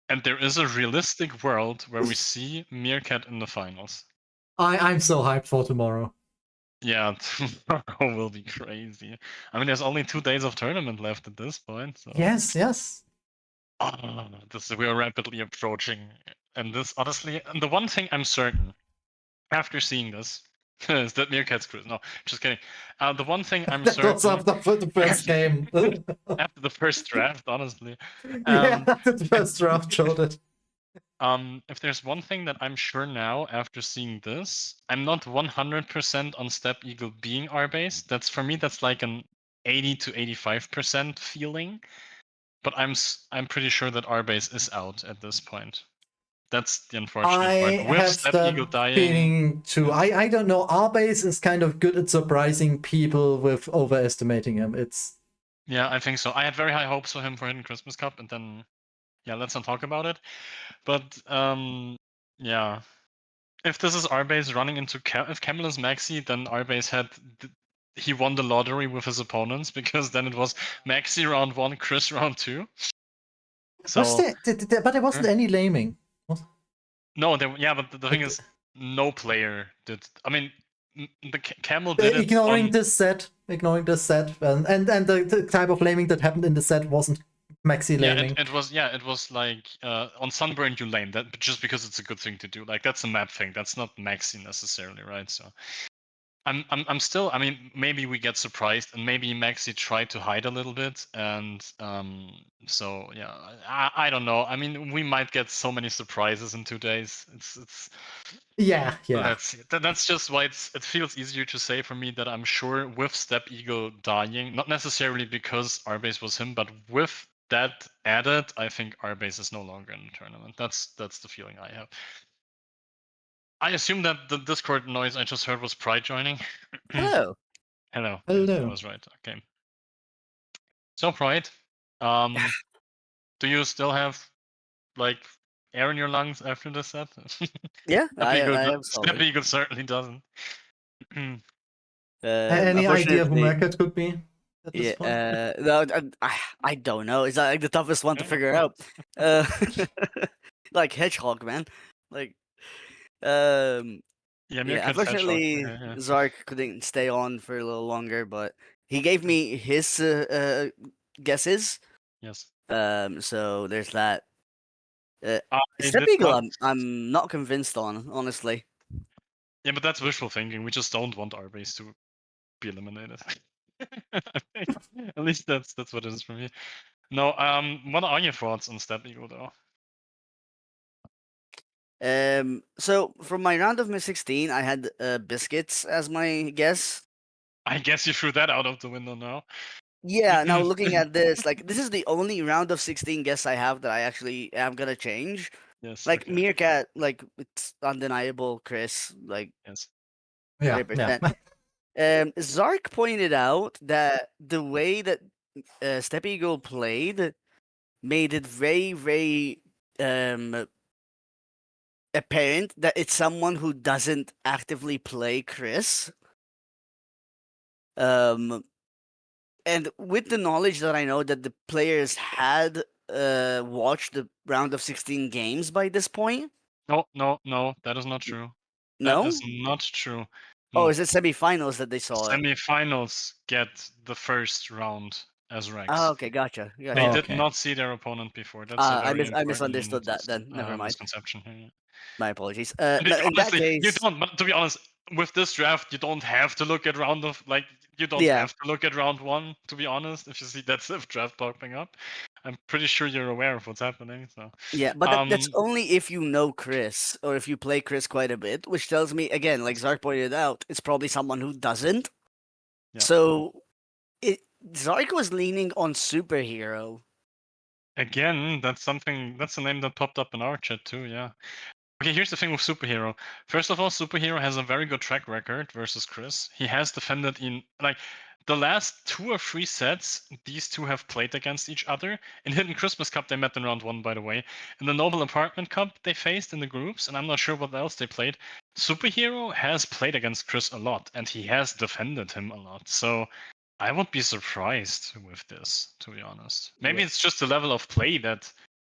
A: And there is a realistic world where we see Meerkat in the finals.
B: I'm so hyped for tomorrow.
A: Yeah, tomorrow will be crazy. I mean, there's only 2 days of tournament left at this point, so
B: Yes.
A: we are rapidly approaching. And this, honestly, and the one thing I'm certain after seeing this is that Meerkat's cruise. No, just kidding. The one thing I'm
B: That was
A: certain
B: after the first game.
A: after the first draft, honestly,
B: Yeah, after the first draft showed it.
A: if there's one thing that I'm sure now after seeing this, I'm not 100% on Step Eagle being R-based. That's for me, that's like an 80 to 85% feeling. But I'm pretty sure that R-base is out at this point. That's the unfortunate part.
B: I
A: With
B: have
A: Step
B: that
A: Eagle dying,
B: feeling too.
A: yes.
B: I don't know. R-Base is kind of good at surprising people with overestimating him. It's
A: Yeah, I think so. I had very high hopes for him for Hidden Christmas Cup, and then yeah, let's not talk about it. But yeah, if this is R-Base running into if Camel is Maxi, then R-Base he won the lottery with his opponents because then it was Maxi round 1, Chris round 2.
B: was
A: So
B: but there wasn't any laming.
A: no, yeah, but the thing is, no player did. I mean, the Camel did it
B: Ignoring
A: on.
B: this set, and the type of laming that happened in the set wasn't maxi
A: Yeah,
B: laming.
A: it was like on Sunburn you lame that, but just because it's a good thing to do. Like that's a map thing. That's not Maxi necessarily, right? So I'm still. I mean, maybe we get surprised, and maybe Maxi tried to hide a little bit, and so yeah, I don't know. I mean, we might get so many surprises in 2 days. It's.
B: Yeah.
A: Let's see. That's just why it feels easier to say for me that I'm sure with Step Eagle dying, not necessarily because Arbase was him, but with that added, I think Arbase is no longer in the tournament. That's the feeling I have. I assume that the Discord noise I just heard was Pride joining.
C: Hello.
A: Hello. Yes, I
B: Hello.
A: was right. Okay. So Pride, do you still have like air in your lungs after this set?
C: Yeah, I am
A: Step
C: solid.
A: Eagle certainly doesn't.
B: Any idea who
C: Unfortunately,
B: Meerkat could be at this
C: yeah.
B: point?
C: No, I don't know. Is that like the toughest one to figure out? Uh, like Hedgehog, man. Like,
A: Yeah,
C: yeah.
A: Meerkat's Hedgehog.
C: Unfortunately,
A: Yeah.
C: Zark couldn't stay on for a little longer, but he gave me his guesses.
A: Yes.
C: So there's that.
A: I
C: Step
A: did
C: Eagle,
A: not.
C: I'm not convinced on, honestly.
A: Yeah, but that's wishful thinking. We just don't want our base to be eliminated. At least that's what it is for me. No, what are your thoughts on Step Eagle though?
C: So from my round of Miss 16, I had biscuits as my guess.
A: I guess you threw that out of the window now.
C: Yeah, now looking at this, like this is the only round of 16 guess I have that I actually am gonna change.
A: Yes.
C: Like
A: Okay.
C: Meerkat, like it's undeniable, Chris, like
A: Yes.
C: 100%. Zark pointed out that the way that Step Eagle played made it very, very apparent that it's someone who doesn't actively play Chris. And with the knowledge that I know that the players had watched the round of 16 games by this point,
A: No, that is not true. That
C: no?
A: is not true.
C: Oh,
A: No.
C: is it semifinals that they saw it?
A: Semifinals get the first round as
C: Oh,
A: Rex.
C: okay, gotcha.
A: They
C: Gotcha.
A: did
B: Okay.
A: not see their opponent before. That's a
C: I
A: very
C: I
A: important
C: misunderstood that then. Never mind.
A: misconception here.
C: My apologies.
A: And
C: No, in that
A: honestly, you
C: case,
A: don't. But to be honest, with this draft, you don't have to look at you don't
C: yeah,
A: have to look at round one. To be honest, if you see that Civ draft popping up, I'm pretty sure you're aware of what's happening. So,
C: yeah, but that's only if you know Chris or if you play Chris quite a bit, which tells me again, like Zark pointed out, it's probably someone who doesn't.
A: Yeah.
C: So Zark was leaning on superhero.
A: Again, that's a name that popped up in our chat too. Yeah. Okay, here's the thing with Superhero. First of all, Superhero has a very good track record versus Chris. He has defended in like the last 2 or 3 sets, these two have played against each other. In Hidden Christmas Cup, they met in round 1, by the way. In the Noble Apartment Cup, they faced in the groups, and I'm not sure what else they played. Superhero has played against Chris a lot, and he has defended him a lot. So I won't be surprised with this, to be honest. Maybe
C: Yeah.
A: it's just the level of play that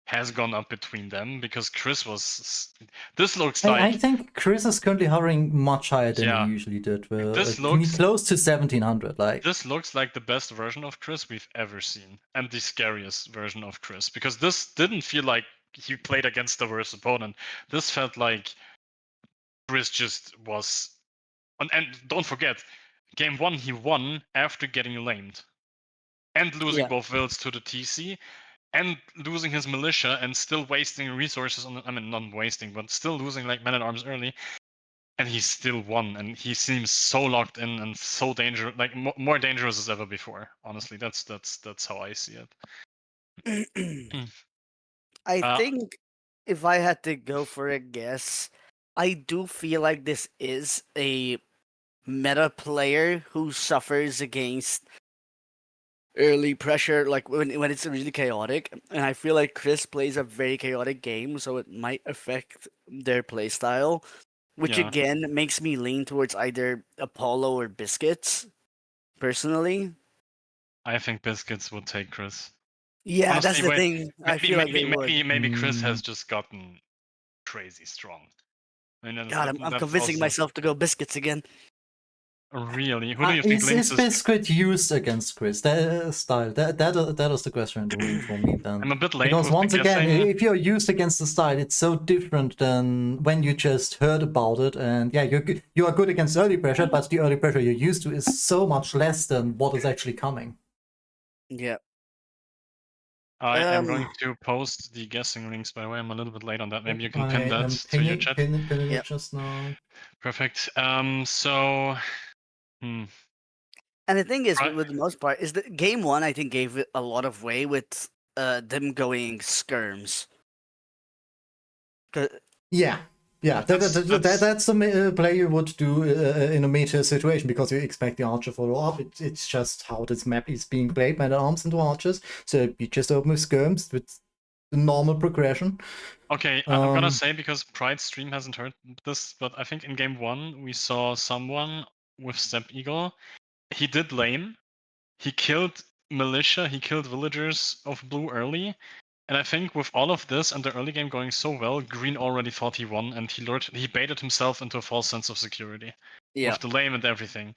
A: has gone up between them because Chris was. This looks like.
B: I think Chris is currently hovering much higher than he
A: Yeah.
B: usually did.
A: This looks.
B: Close to 1700. Like
A: This looks like the best version of Chris we've ever seen, and the scariest version of Chris, because this didn't feel like he played against the worst opponent. This felt like Chris just was. And don't forget, game 1 he won after getting lamed and losing
C: Yeah.
A: both wills to the TC and losing his militia and still wasting resources on. I mean, not wasting, but still losing like men at arms early. And he still won, and he seems so locked in and so dangerous, like more dangerous as ever before. Honestly, that's how I see it.
C: I
A: Uh,
C: think if I had to go for a guess, I do feel like this is a meta player who suffers against early pressure, like when it's really chaotic. And I feel like Chris plays a very chaotic game, so it might affect their play style, which
A: yeah,
C: again makes me lean towards either Apollo or Biscuits, personally.
A: I think Biscuits would take Chris.
C: Yeah, that's
A: Honestly,
C: the
A: wait,
C: thing. I feel like they would.
A: maybe Chris has
B: mm,
A: just gotten crazy strong. I mean,
C: God, I'm
A: that's
C: convincing
A: also
C: myself to go Biscuits again.
A: really. Who do you think
B: is
A: Lynx is?
B: Biscuit used against Chris? That style. That is the question in the room for me then.
A: I'm a bit late
B: Because
A: with the
B: once again,
A: guessing.
B: if you're used against the style, it's so different than when you just heard about it. And yeah, you are good against early pressure, but the early pressure you're used to is so much less than what is actually coming.
C: Yeah.
A: I am going to post the guessing links. By the way, I'm a little bit late on that. Maybe you can pin
B: I
A: that
B: am
A: to your
B: pinning
A: chat.
B: it
C: Yep.
B: just now.
A: Perfect. So,
C: And the thing is,
A: right.
C: with the most part, is that game one I think gave it a lot of way with them going skirms.
B: Yeah. Yeah, that's the play you would do in a meta situation because you expect the archer follow up. It's just how this map is being played by the arms into archers. So you just open with skirms with the normal progression.
A: Okay, I'm gonna say because Pride's stream hasn't heard this, but I think in game 1 we saw someone with Step Eagle. He did lame. He killed militia. He killed villagers of blue early. And I think with all of this and the early game going so well, Green already thought he won, and he baited himself into a false sense of security
C: Yeah.
A: with the lame and everything.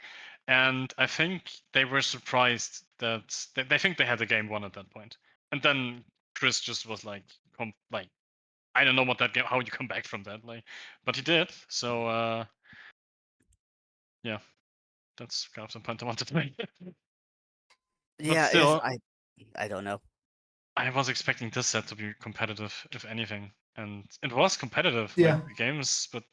A: And I think they were surprised that they think they had the game won at that point. And then Chris just was like, I don't know what that game, how you come back from that, but he did. So yeah, that's kind of the point I wanted to make. But
C: Yeah,
A: still,
C: I don't know.
A: I was expecting this set to be competitive, if anything, and it was competitive.
B: Yeah.
A: Like the games, but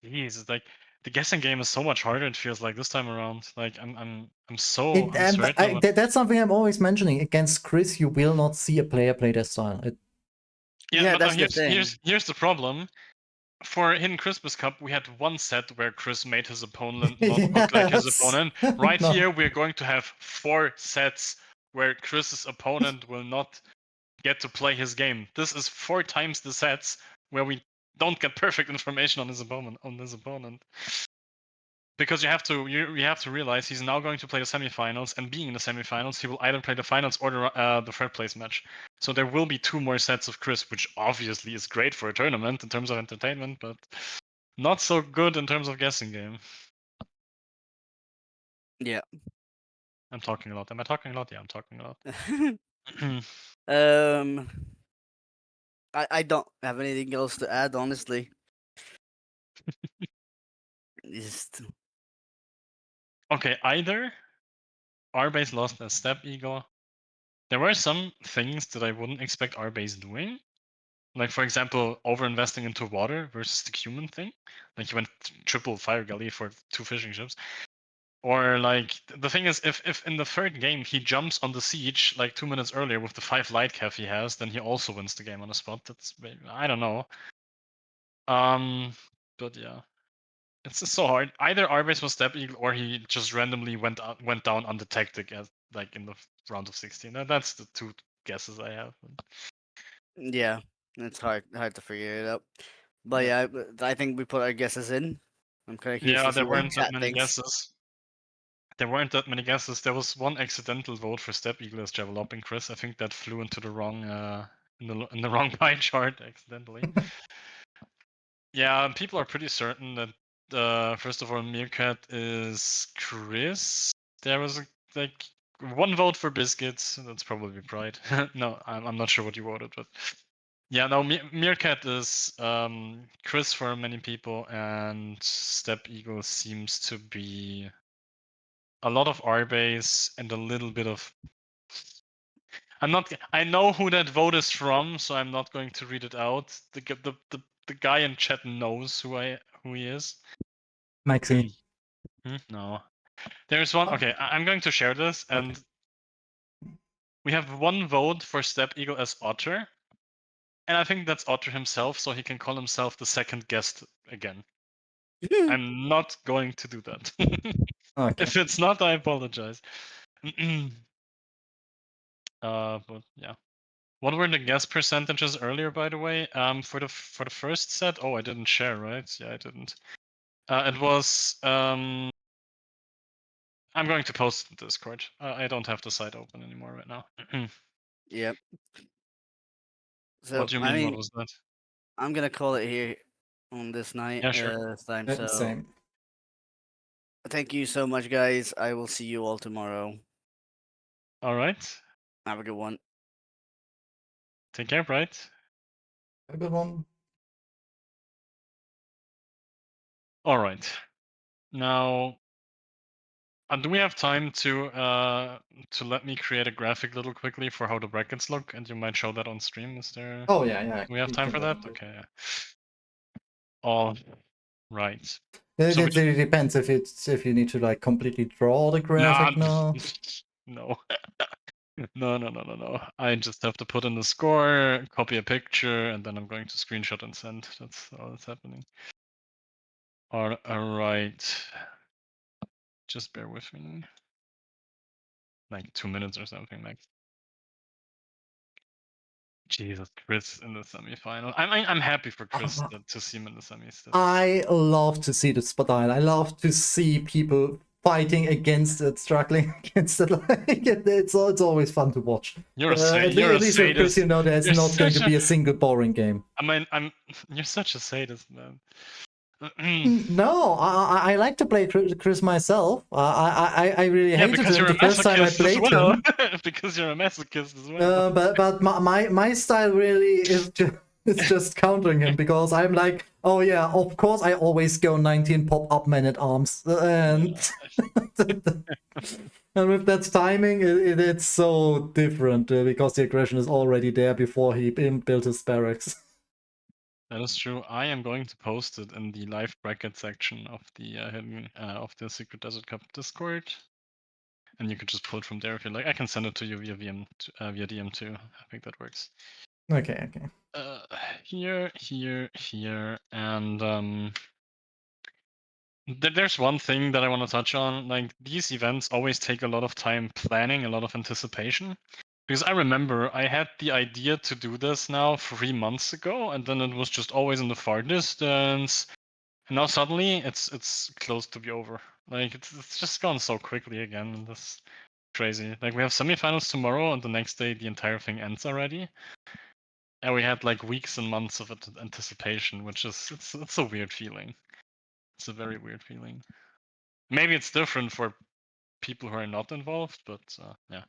A: geez, it's like the guessing game is so much harder. It feels like this time around. Like I'm so uncertain.
B: That's something I'm always mentioning. Against Chris, you will not see a player play that style.
C: Yeah,
A: but no,
C: that's the thing.
A: here's the problem. For Hidden Christmas Cup, we had one set where Chris made his opponent not look like his
B: Yes.
A: opponent. Right
B: No.
A: here, we're going to have 4 sets where Chris's opponent will not get to play his game. This is 4 times the sets where we don't get perfect information on his opponent. because you have to realize he's now going to play the semifinals, and being in the semifinals, he will either play the finals or the third place match. So there will be 2 more sets of Chris, which obviously is great for a tournament in terms of entertainment, but not so good in terms of guessing game.
C: Yeah.
A: I'm talking a lot. Am I talking a lot? Yeah, I'm talking a lot.
C: I don't have anything else to add, honestly. Just
A: Okay, either R-Base lost as Step Eagle. There were some things that I wouldn't expect R-Base doing. Like, for example, over-investing into water versus the human thing. Like, he went triple Fire Galley for 2 fishing ships. Or, like, the thing is, if in the third game he jumps on the siege, like, 2 minutes earlier with the 5 light calf he has, then he also wins the game on the spot. That's, I don't know. But yeah. It's just so hard. Either R-Base was Step Eagle or he just randomly went down on the tactic as like in the round of 16. That's the 2 guesses I have.
C: yeah, it's hard to figure it out. But
A: Yeah.
C: yeah, I think we put our guesses in. I'm kind of curious
A: Yeah,
C: to see
A: there
C: what the
A: weren't that
C: chat
A: many
C: thinks.
A: guesses. There weren't that many guesses. There was one accidental vote for Step Eagle as developing Chris. I think that flew into the wrong in the wrong pie chart accidentally. Yeah, people are pretty certain that first of all Meerkat is Chris. There was like 1 vote for Biscuits. That's probably Pride. No, I'm not sure what you voted, but yeah, no, Meerkat is Chris for many people, and Step Eagle seems to be a lot of R-base and a little bit of. I know who that vote is from, so I'm not going to read it out. The guy in chat knows who he is.
B: Maxi.
A: No. There's one.
B: Oh.
A: Okay, I'm going to share this, and
B: Okay.
A: we have 1 vote for Step Eagle as Otter, and I think that's Otter himself, so he can call himself the second guest again. I'm not going to do that.
B: Okay.
A: If it's not, I apologize. But yeah. What were the guess percentages earlier, by the way? For the first set. Oh, I didn't share, right? Yeah, I didn't. It was. I'm going to post in Discord. I don't have the site open anymore right now.
C: Yep. So
A: What do you
C: I
A: mean? What
C: mean,
A: was that?
C: I'm gonna call it here on this night.
A: Yeah, sure.
C: This time. So
B: Same.
C: thank you so much, guys. I will see you all tomorrow.
A: All right.
C: Have a good one.
A: Take care, Bright.
B: A good one.
A: All right. Now, do we have time to let me create a graphic little quickly for how the brackets look, and you might show that on stream? Is there?
B: Oh yeah.
A: Do we have
B: You
A: time
B: can
A: for
B: do
A: that?
B: it.
A: Okay. All right.
B: It
A: So we
B: really depends if you need to like completely draw the graphic now.
A: No. No. I just have to put in the score, copy a picture, and then I'm going to screenshot and send. That's all that's happening. All right. Just bear with me. Like 2 minutes or something. Like, Jesus, Chris in the semifinal. I'm happy for Chris to see him in the semis.
B: I love to see the style. I love to see people fighting against it, struggling against it. Like it's always fun to watch.
A: You're a
B: At least with Chris,
A: sadist.
B: you know there's
A: You're
B: not going to be a single boring game.
A: I mean, you're such a sadist, man.
B: No, I like to play Chris myself. I really hated
A: because
B: him
A: you're
B: the
A: a
B: first time I
A: masochist as
B: played
A: well.
B: him.
A: Because you're a masochist as well.
B: But my style really is just countering him because I'm like, oh yeah, of course I always go 19 pop up man at arms, and and with that timing, it's so different because the aggression is already there before he built his barracks.
A: That is true. I am going to post it in the live bracket section of the of the Secret Desert Cup Discord, and you can just pull it from there if you like. I can send it to you via via DM too. I think that works.
B: Okay.
A: Here, and there's one thing that I want to touch on. Like, these events always take a lot of time planning, a lot of anticipation. Because I remember I had the idea to do this now 3 months ago, and then it was just always in the far distance. And now suddenly it's close to be over. Like it's just gone so quickly again. And that's crazy. Like we have semifinals tomorrow, and the next day the entire thing ends already. And we had like weeks and months of anticipation, which is it's a weird feeling. It's a very weird feeling. Maybe it's different for people who are not involved, but yeah.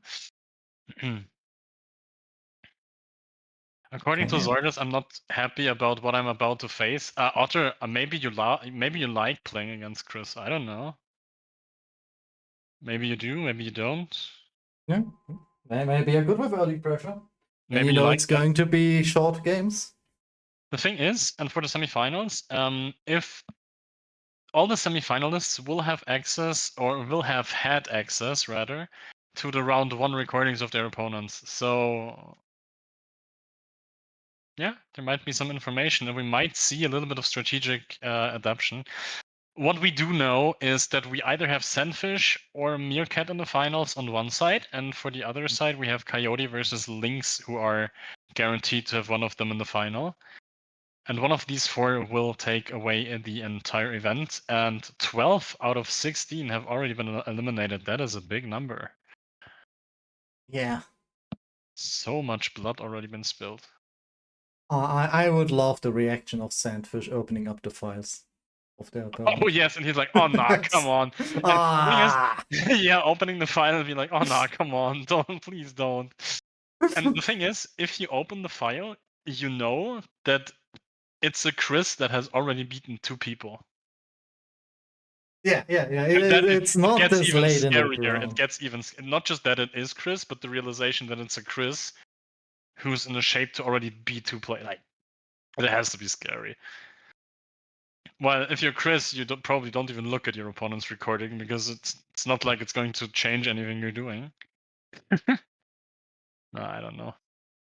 A: According to
B: Okay.
A: Zordis, I'm not happy about what I'm about to face. Otter, maybe you like playing against Chris. I don't know. Maybe you do, maybe you don't.
B: Yeah, maybe you're good with early pressure. And
A: Maybe
B: you
A: you
B: know
A: like
B: it's
A: that.
B: going to be short games.
A: The thing is, and for the semifinals, if all the semifinalists will have access, or will have had access rather, to the round 1 recordings of their opponents. So yeah, there might be some information, and we might see a little bit of strategic adaptation. What we do know is that we either have Sandfish or Meerkat in the finals on one side, and for the other side we have Coyote versus Lynx, who are guaranteed to have one of them in the final. And one of these 4 will take away the entire event, and 12 out of 16 have already been eliminated. That is a big number.
B: Yeah.
A: So much blood already been spilled.
B: I would love the reaction of Sandfish opening up the files of their opponent.
A: Oh yes, and he's like, "Oh nah, come on." And the thing is, yeah, opening the file and be like, "Oh nah, come on, don't, please don't." And the thing is, if you open the file, you know that it's a Chris that has already beaten 2 people.
B: Yeah.
A: And then
B: It's
A: it
B: not
A: gets
B: this
A: even
B: late in the
A: scarier. It
B: round.
A: gets even not just that it is Chris, but the realization that it's a Chris who's in a shape to already beat 2 players. Like, it has to be scary. Well, if you're Chris, you probably don't even look at your opponent's recording, because it's not like it's going to change anything you're doing. No, I don't know.